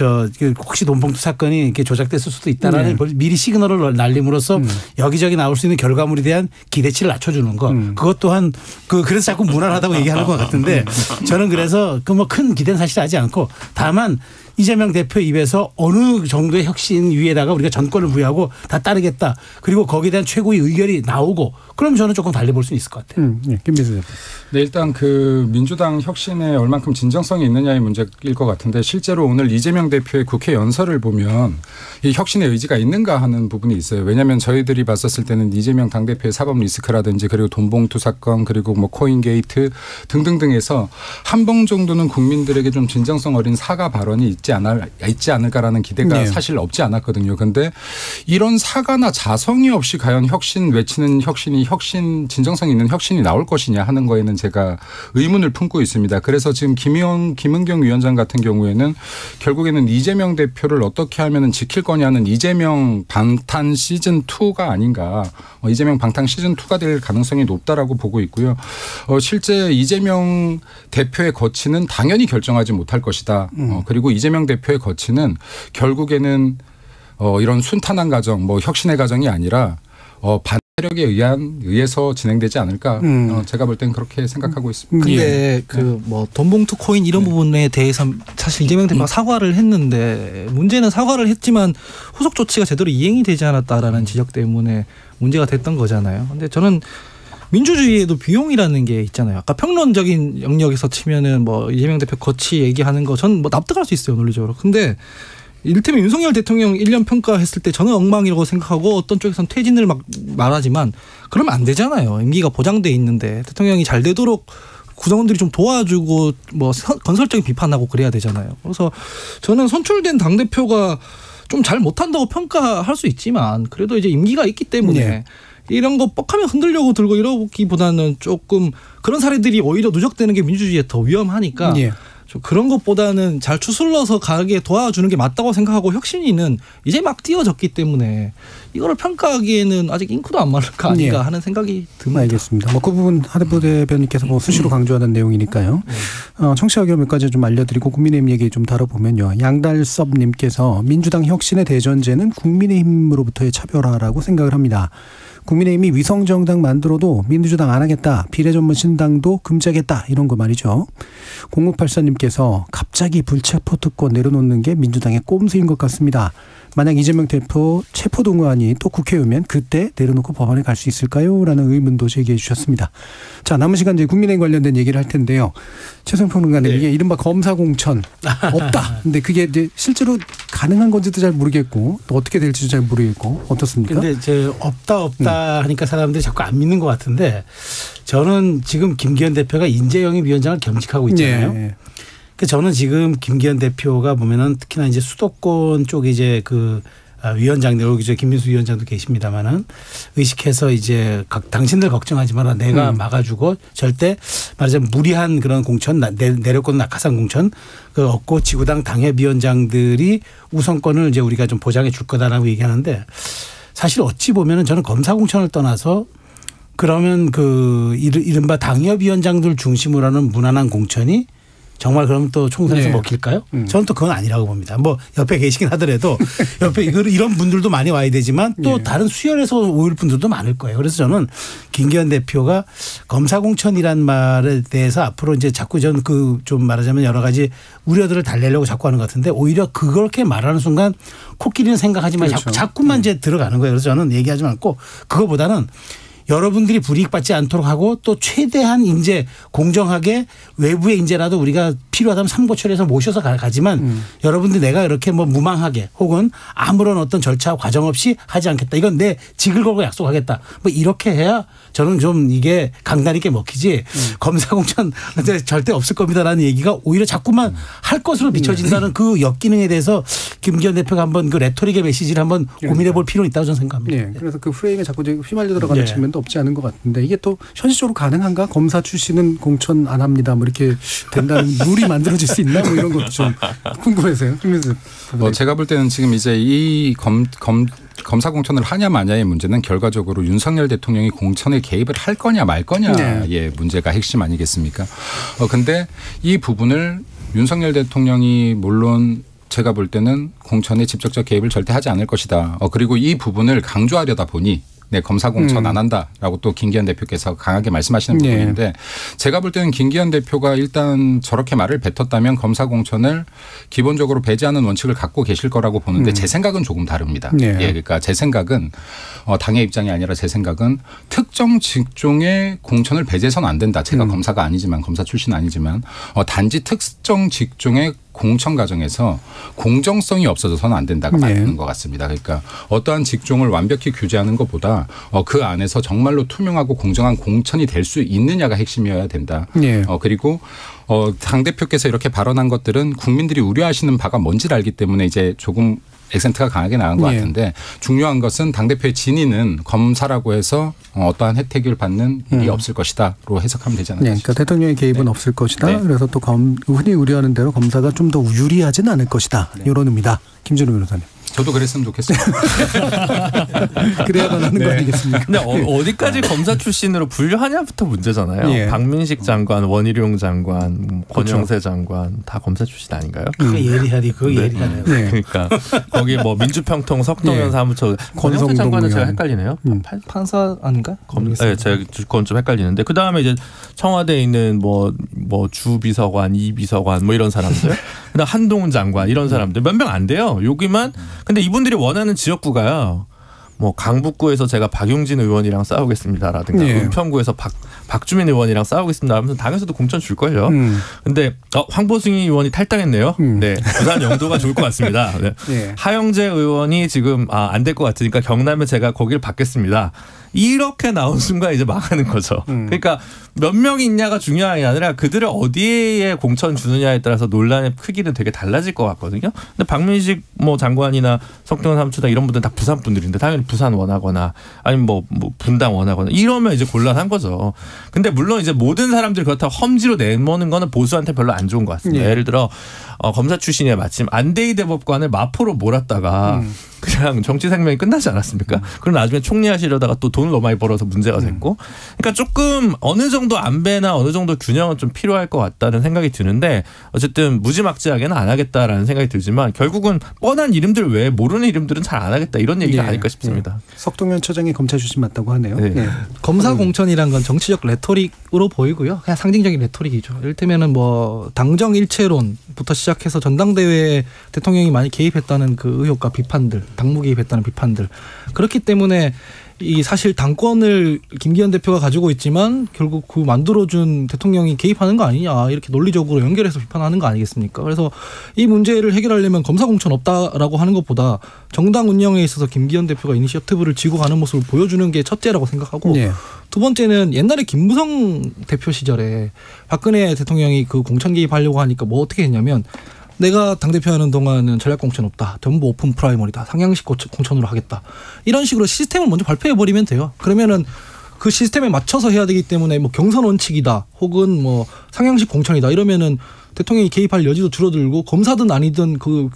혹시 돈봉투 사건이 이렇게 조작됐을 수도 있다라는 미리 시그널을 날림으로써 여기저기 나올 수 있는 결과물에 대한 기대치를 낮춰주는 거. 그것 또한 그래서 자꾸 무난하다고 얘기하는 것 같은데 저는 그래서 뭐 큰 기대는 사실 하지 않고 다만 이재명 대표 입에서 어느 정도의 혁신 위에다가 우리가 전권을 부여하고 다 따르겠다. 그리고 거기에 대한 최고의 의견이 나오고 그럼 저는 조금 달리 볼 수 있을 것 같아요. 김민수 대표. 네, 일단 그 민주당 혁신에 얼만큼 진정성이 있느냐의 문제일 것 같은데 실제로 오늘 이재명 대표의 국회 연설을 보면 이 혁신의 의지가 있는가 하는 부분이 있어요. 왜냐하면 저희들이 봤었을 때는 이재명 당대표의 사법 리스크라든지 그리고 돈봉투 사건 그리고 뭐 코인 게이트 등등등에서 한 번 정도는 국민들에게 좀 진정성 어린 사과 발언이 있지 않을까라는 기대가 사실 없지 않았거든요. 그런데 이런 사과나 자성이 없이 과연 혁신 외치는 혁신이 진정성 있는 혁신이 나올 것이냐 하는 거에는 제가 의문을 품고 있습니다. 그래서 지금 김은경 위원장 같은 경우에는 결국에는 이재명 대표를 어떻게 하면 지킬 거냐는 이재명 방탄 시즌2가 아닌가. 이재명 방탄 시즌2가 될 가능성이 높다라고 보고 있고요. 실제 이재명 대표의 거취는 당연히 결정하지 못할 것이다. 그리고 이재명 대표의 거취는 결국에는 이런 순탄한 과정, 뭐 혁신의 과정이 아니라 반세력에 의해서 진행되지 않을까. 제가 볼 땐 그렇게 생각하고 있습니다. 근데 뭐 돈봉투 코인 이런 부분에 대해서 사실 이재명 대표가 사과를 했는데 문제는 사과를 했지만 후속 조치가 제대로 이행이 되지 않았다라는 지적 때문에 문제가 됐던 거잖아요. 근데 저는 민주주의에도 비용이라는 게 있잖아요. 아까 평론적인 영역에서 치면은 뭐 이재명 대표 거취 얘기하는 거 전 뭐 납득할 수 있어요, 논리적으로. 근데 이를테면 윤석열 대통령 1년 평가했을 때 저는 엉망이라고 생각하고 어떤 쪽에서는 퇴진을 막 말하지만 그러면 안 되잖아요. 임기가 보장돼 있는데 대통령이 잘 되도록 구성원들이 좀 도와주고 뭐 건설적인 비판하고 그래야 되잖아요. 그래서 저는 선출된 당대표가 좀 잘 못한다고 평가할 수 있지만 그래도 이제 임기가 있기 때문에 네. 이런 거 뻑하면 흔들려고 들고 이러기보다는 조금 그런 사례들이 오히려 누적되는 게 민주주의에 더 위험하니까 예. 좀 그런 것보다는 잘 추슬러서 가게 도와주는 게 맞다고 생각하고 혁신위는 이제 막 띄워졌기 때문에 이거를 평가하기에는 아직 잉크도 안 마른 거 아닌가 예. 하는 생각이 듭니다. 알겠습니다. 뭐 그 부분 하대표 대변인께서 뭐 수시로 강조하는 내용이니까요. 청취자 의견 몇 가지 좀 알려드리고 국민의힘 얘기 좀 다뤄보면요. 양달섭님께서 민주당 혁신의 대전제는 국민의힘으로부터의 차별화라고 생각을 합니다. 국민의힘이 위성정당 만들어도 민주당 안 하겠다. 비례전문신당도 금지하겠다. 이런 거 말이죠. 0684님께서 갑자기 불체포 특권 내려놓는 게 민주당의 꼼수인 것 같습니다. 만약 이재명 대표 체포동의안이 또 국회에 오면 그때 내려놓고 법원에 갈 수 있을까요? 라는 의문도 제기해 주셨습니다. 자, 남은 시간 이제 국민의힘 관련된 얘기를 할 텐데요. 최소영 평론가님, 이게 이른바 검사 공천 없다. 근데 그게 이제 실제로 가능한 건지도 잘 모르겠고 또 어떻게 될지도 잘 모르겠고 어떻습니까? 근데 이제 없다 하니까 사람들이 자꾸 안 믿는 것 같은데 저는 지금 김기현 대표가 인재영입 위원장을 겸직하고 있잖아요. 예. 저는 지금 김기현 대표가 보면은 특히나 이제 수도권 쪽에 이제 그 위원장들 여기 저 김민수 위원장도 계십니다만은 의식해서 이제 당신들 걱정하지 마라 내가 막아주고 절대 말하자면 무리한 그런 공천 내려권 낙하산 공천 그 없고 지구당 당협위원장들이 우선권을 이제 우리가 좀 보장해 줄 거다라고 얘기하는데 사실 어찌 보면은 저는 검사 공천을 떠나서 그러면 그 이른바 당협위원장들 중심으로 하는 무난한 공천이 정말 그럼 또 총선에서 네. 먹힐까요? 저는 또 그건 아니라고 봅니다. 뭐 옆에 계시긴 하더라도 옆에 이런 분들도 많이 와야 되지만 또 다른 수혈에서 오일 분들도 많을 거예요. 그래서 저는 김기현 대표가 검사 공천이란 말에 대해서 앞으로 이제 자꾸 전 그 좀 말하자면 여러 가지 우려들을 달래려고 자꾸 하는 것 같은데 오히려 그렇게 말하는 순간 코끼리는 생각하지만 그렇죠. 자꾸만 이제 들어가는 거예요. 그래서 저는 얘기하지 않고 그거보다는 여러분들이 불이익받지 않도록 하고 또 최대한 인재 공정하게 외부의 인재라도 우리가 필요하다면 삼고초려해서 모셔서 가지만 여러분들 내가 이렇게 뭐 무망하게 혹은 아무런 어떤 절차 과정 없이 하지 않겠다. 이건 내 직을 걸고 약속하겠다. 뭐 이렇게 해야 저는 좀 이게 강단 있게 먹히지 검사 공천 절대 없을 겁니다라는 얘기가 오히려 자꾸만 할 것으로 비춰진다는 그 역기능에 대해서 김기현 대표가 한번 그 레토릭의 메시지를 한번 고민해 볼 필요는 있다고 저는 생각합니다. 네. 그래서 그 프레임에 자꾸 휘말려 들어가는 측면도 없지 않은 것 같은데 이게 또 현실적으로 가능한가? 검사 출신은 공천 안 합니다. 뭐 이렇게 된다는 룰이 만들어질 수 있나? 뭐 이런 것도 좀 궁금해서요. 제가 볼 때는 지금 이제 이 검사 공천을 하냐 마냐의 문제는 결과적으로 윤석열 대통령이 공천에 개입을 할 거냐 말 거냐의 문제가 핵심 아니겠습니까? 근데 이 부분을 윤석열 대통령이 물론 제가 볼 때는 공천에 직접적 개입을 절대 하지 않을 것이다. 그리고 이 부분을 강조하려다 보니 검사 공천 안 한다라고 또 김기현 대표께서 강하게 말씀하시는 부분인데 제가 볼 때는 김기현 대표가 일단 저렇게 말을 뱉었다면 검사 공천을 기본적으로 배제하는 원칙을 갖고 계실 거라고 보는데 제 생각은 조금 다릅니다. 그러니까 제 생각은 당의 입장이 아니라 제 생각은 특정 직종의 공천을 배제해서는 안 된다. 제가 검사가 아니지만 검사 출신 아니지만 단지 특정 직종의 공천 과정에서 공정성이 없어져서는 안 된다가 맞는 것 같습니다. 그러니까 어떠한 직종을 완벽히 규제하는 것보다 그 안에서 정말로 투명하고 공정한 공천이 될 수 있느냐가 핵심이어야 된다. 그리고 당대표께서 이렇게 발언한 것들은 국민들이 우려하시는 바가 뭔지를 알기 때문에 이제 조금 액센트가 강하게 나간 것 같은데 중요한 것은 당대표의 진위는 검사라고 해서 어떠한 혜택을 받는 일이 없을 것이다로 해석하면 되지 않을까 그러니까 대통령의 개입은 없을 것이다. 그래서 또 흔히 우려하는 대로 검사가 좀 더 유리하지는 않을 것이다. 이런 의미다. 김준우 변호사님. 저도 그랬으면 좋겠습니다. 그래야만 하는 거 아니겠습니까? 근데 어디까지 검사 출신으로 분류하냐부터 문제잖아요. 박민식 장관, 원희룡 장관, 권영세 장관 다 검사 출신 아닌가요? 그게 예리하디 그거 예리하네요. 그러니까 거기 뭐 민주평통 석동현 사무처 권영세 장관은 제가 헷갈리네요. 판사 아닌가? 네, 제가 그건 좀 헷갈리는데 그 다음에 이제 청와대에 있는 뭐 주비서관, 이비서관 뭐 이런 사람들, 그다음 한동훈 장관 이런 사람들 몇 명 안 돼요. 여기만. 근데 이분들이 원하는 지역구가요. 뭐 강북구에서 제가 박용진 의원이랑 싸우겠습니다라든가 은평구에서 박주민 의원이랑 싸우고 있습니다 하면서 당에서도 공천 줄걸요. 근데 황보승희 의원이 탈당했네요. 네, 부산 영도가 좋을 것 같습니다. 네. 예. 하영재 의원이 지금 안 될 것 같으니까 경남에 제가 거기를 받겠습니다. 이렇게 나온 순간 이제 망하는 거죠. 그러니까 몇 명이 있냐가 중요한 게 아니라 그들을 어디에 공천 주느냐에 따라서 논란의 크기는 되게 달라질 것 같거든요. 근데 박민식 뭐 장관이나 석동현 사무처장 이런 분들은 다 부산 분들인데 당연히 부산 원하거나 아니면 뭐 분당 원하거나 이러면 이제 곤란한 거죠. 근데 물론 이제 모든 사람들이 그렇다고 험지로 내모는 거는 보수한테 별로 안 좋은 것 같습니다. 예. 예를 들어 검사 출신이 마침 안대희 대법관을 마포로 몰았다가 그냥 정치 생명이 끝나지 않았습니까? 그럼 나중에 총리하시려다가 또 돈을 너무 많이 벌어서 문제가 됐고, 그러니까 조금 어느 정도 안배나 어느 정도 균형은 좀 필요할 것 같다는 생각이 드는데 어쨌든 무지막지하게는 안 하겠다라는 생각이 들지만 결국은 뻔한 이름들 외에 모르는 이름들은 잘 안 하겠다 이런 얘기가 예. 아닐까 싶습니다. 예. 석동현 처장이 검찰 출신 맞다고 하네요. 네. 예. 검사 공천이란 건 정치적 레토릭으로 보이고요. 그냥 상징적인 레토릭이죠. 이를테면은 뭐 당정 일체론부터 시작해서 전당대회에 대통령이 많이 개입했다는 그 의혹과 비판들, 당무 개입했다는 비판들. 그렇기 때문에 이 사실 당권을 김기현 대표가 가지고 있지만 결국 그 만들어준 대통령이 개입하는 거 아니냐 이렇게 논리적으로 연결해서 비판하는 거 아니겠습니까? 그래서 이 문제를 해결하려면 검사 공천 없다라고 하는 것보다 정당 운영에 있어서 김기현 대표가 이니셔티브를 쥐고 가는 모습을 보여주는 게 첫째라고 생각하고 예. 두 번째는 옛날에 김무성 대표 시절에 박근혜 대통령이 그 공천 개입하려고 하니까 뭐 어떻게 했냐면 내가 당대표하는 동안은 전략공천 없다. 전부 오픈 프라이머리다. 상향식 공천으로 하겠다. 이런 식으로 시스템을 먼저 발표해버리면 돼요. 그러면은 그 시스템에 맞춰서 해야 되기 때문에 뭐 경선 원칙이다. 혹은 뭐 상향식 공천이다. 이러면은 대통령이 개입할 여지도 줄어들고 검사든 아니든 그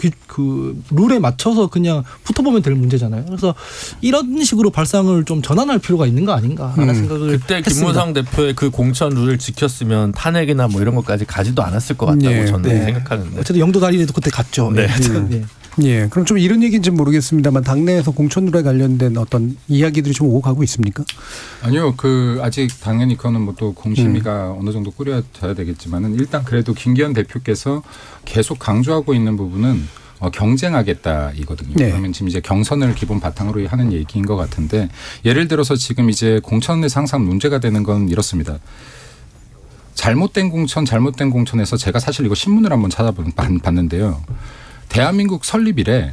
룰에 맞춰서 그냥 붙어보면 될 문제잖아요. 그래서 이런 식으로 발상을 좀 전환할 필요가 있는 거 아닌가라는 생각을 그때 했습니다. 김무성 대표의 그 공천 룰을 지켰으면 탄핵이나 뭐 이런 것까지 가지도 않았을 것 같다고 네, 저는 네. 생각하는데. 어쨌든 영도 다리에도 그때 갔죠. 네. 네. 예, 그럼 좀 이런 얘기인지 모르겠습니다만 당내에서 공천룰에 관련된 어떤 이야기들이 좀 오고 가고 있습니까? 아니요, 아직 당연히 그거는 뭐 또 공심위가 어느 정도 꾸려져야 되겠지만은 일단 그래도 김기현 대표께서 계속 강조하고 있는 부분은 경쟁하겠다 이거든요. 네. 그러면 지금 이제 경선을 기본 바탕으로 하는 얘기인 것 같은데 예를 들어서 지금 이제 공천에서 항상 문제가 되는 건 이렇습니다. 잘못된 공천에서 제가 사실 이거 신문을 한번 찾아봤는데요. 대한민국 설립 이래,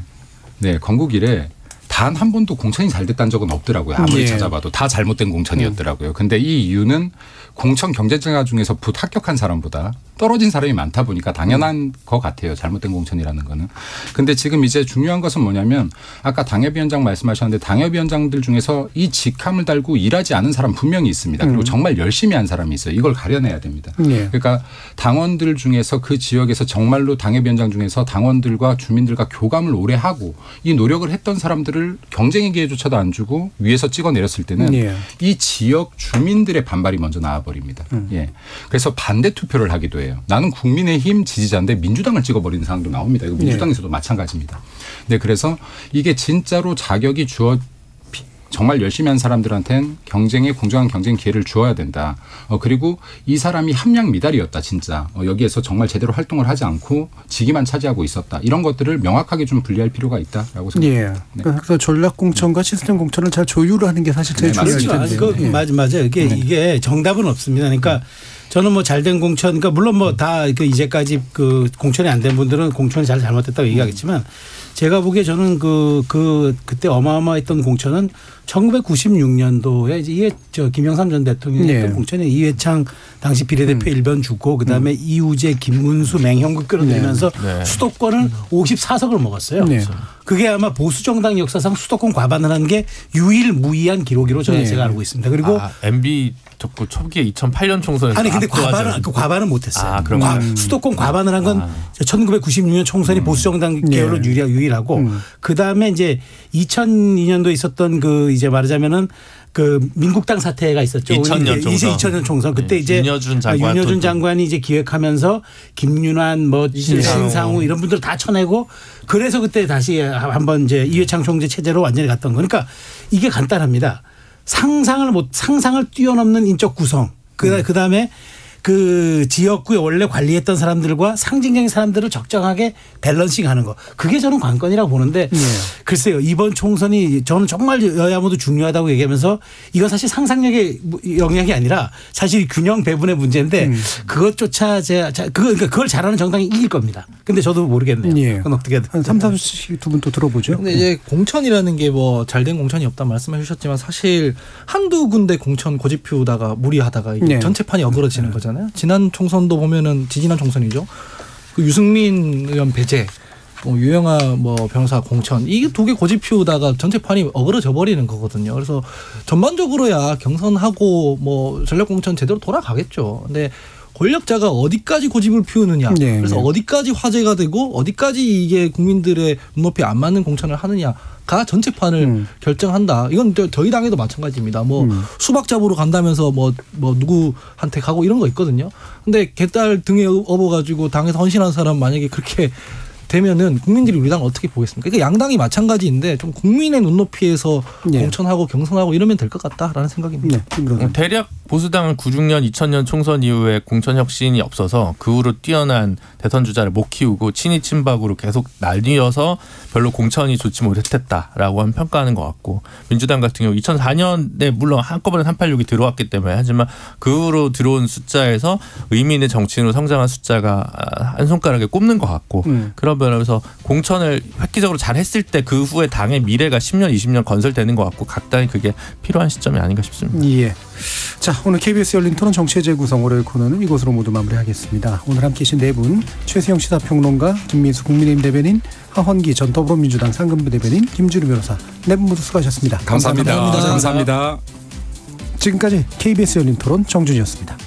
건국 이래 단 한 번도 공천이 잘 됐다는 적은 없더라고요. 아무리 예. 찾아봐도 다 잘못된 공천이었더라고요. 근데 이 이유는 공천 경쟁자 중에서 합격한 사람보다 떨어진 사람이 많다 보니까 당연한 것 같아요. 잘못된 공천이라는 거는. 근데 지금 이제 중요한 것은 뭐냐면 아까 당협위원장 말씀하셨는데 당협위원장들 중에서 이 직함을 달고 일하지 않은 사람 분명히 있습니다. 그리고 정말 열심히 한 사람이 있어요. 이걸 가려내야 됩니다. 예. 그러니까 당원들 중에서 그 지역에서 정말로 당협위원장 중에서 당원들과 주민들과 교감을 오래 하고 이 노력을 했던 사람들을 경쟁의 기회조차도 안 주고 위에서 찍어내렸을 때는 예. 이 지역 주민들의 반발이 먼저 나와버립니다. 예. 그래서 반대 투표를 하기도 해요. 나는 국민의힘 지지자인데 민주당을 찍어버리는 상황도 나옵니다. 이거 민주당에서도 마찬가지입니다. 네, 그래서 이게 진짜로 자격이 정말 열심히 한 사람들한테는 공정한 경쟁 기회를 주어야 된다. 그리고 이 사람이 함량 미달이었다 진짜. 여기에서 정말 제대로 활동을 하지 않고 직위만 차지하고 있었다. 이런 것들을 명확하게 좀 분리할 필요가 있다라고 생각합니다. 예. 그래서 전략 공천과 시스템 공천을 잘 조율하는 게 사실 제일 중요할 그렇죠. 텐데. 맞아요. 이게 정답은 없습니다. 그러니까 저는 뭐 잘된 공천, 그러니까 물론 뭐 다 이제까지 그 공천이 안 된 분들은 공천이 잘못됐다고 얘기하겠지만 제가 보기에 저는 그때 어마어마했던 공천은 1996년도에 이제 김영삼 전 대통령이 했던 공천에 이회창 당시 비례대표 일변 주고 그다음에 이우재, 김문수, 맹형국 끌어들이면서 수도권을 54석을 먹었어요. 네. 그게 아마 보수 정당 역사상 수도권 과반을 한 게 유일무이한 기록으로 제가 알고 있습니다. 그리고 MB 적고 초기에 2008년 총선에서 근데 과반은 못했어요. 그럼 수도권 과반을 한 건 1996년 총선이 보수 정당 계열로 유일하고 그 다음에 이제 2002년도에 있었던 이제 말하자면은 민국당 사태가 있었죠. 2000년 총선. 그때 이제 윤여준 장관이 이제 기획하면서 김윤환, 신상우 이런 분들 다 쳐내고 그래서 그때 다시 한번 이제 이회창 총재 체제로 완전히 갔던 거니까 이게 간단합니다. 상상을 뛰어넘는 인적 구성. 그다음에 그 지역구에 원래 관리했던 사람들과 상징적인 사람들을 적정하게 밸런싱하는 거. 그게 저는 관건이라고 보는데 글쎄요. 이번 총선이 저는 정말 여야 모두 중요하다고 얘기하면서 이건 사실 상상력의 영역이 아니라 사실 균형 배분의 문제인데 그것조차 그걸 잘하는 정당이 이길 겁니다. 근데 저도 모르겠네요. 예. 그건 어떻게 한 3, 4씩 두 분 또 들어보죠. 근데 이제 공천이라는 게 뭐 잘된 공천이 없다 말씀해 주셨지만 사실 한두 군데 공천 고집 피우다가 무리하다가 이게 네. 전체판이 어그러지는 거잖아요. 지난 총선도 보면은 지지난 총선이죠. 그 유승민 의원 배제, 유영아 변호사 공천 이게 두 개 고집 피우다가 전체판이 어그러져 버리는 거거든요. 그래서 전반적으로야 경선하고 전략 공천 제대로 돌아가겠죠. 근데 권력자가 어디까지 고집을 피우느냐, 네, 그래서 네. 어디까지 화제가 되고 어디까지 이게 국민들의 눈높이에 안 맞는 공천을 하느냐가 전체판을 결정한다. 이건 저희 당에도 마찬가지입니다. 수박 잡으러 간다면서 누구한테 가고 이런 거 있거든요. 근데 개딸 등에 업어가지고 당에서 헌신한 사람 만약에 그렇게 되면은 국민들이 우리 당을 어떻게 보겠습니까? 그러니까 양당이 마찬가지인데 좀 국민의 눈높이에서 네. 공천하고 경선하고 이러면 될 것 같다라는 생각입니다. 네. 대략 보수당은 96년, 2000년 총선 이후에 공천 혁신이 없어서 그 후로 뛰어난 대선 주자를 못 키우고 친이 친박으로 계속 날뛰어서 별로 공천이 좋지 못했다라고 하는 평가하는 것 같고 민주당 같은 경우 2004년에 물론 한꺼번에 386이 들어왔기 때문에 하지만 그 후로 들어온 숫자에서 의미 있는 정치인으로 성장한 숫자가 한 손가락에 꼽는 것 같고 그런 면에서 공천을 획기적으로 잘 했을 때 그 후에 당의 미래가 10년, 20년 건설되는 것 같고 각 당이 그게 필요한 시점이 아닌가 싶습니다. 예. 자, 오늘 KBS 열린 토론 정치의 재구성 월요일 코너는 이것으로 모두 마무리하겠습니다. 오늘 함께해 주신 네 분, 최수영 시사평론가, 김민수 국민의힘 대변인, 하헌기 전 더불어민주당 상근부 대변인, 김주루 변호사 네 분 모두 수고하셨습니다. 감사합니다. 지금까지 KBS 열린 토론 정준이었습니다.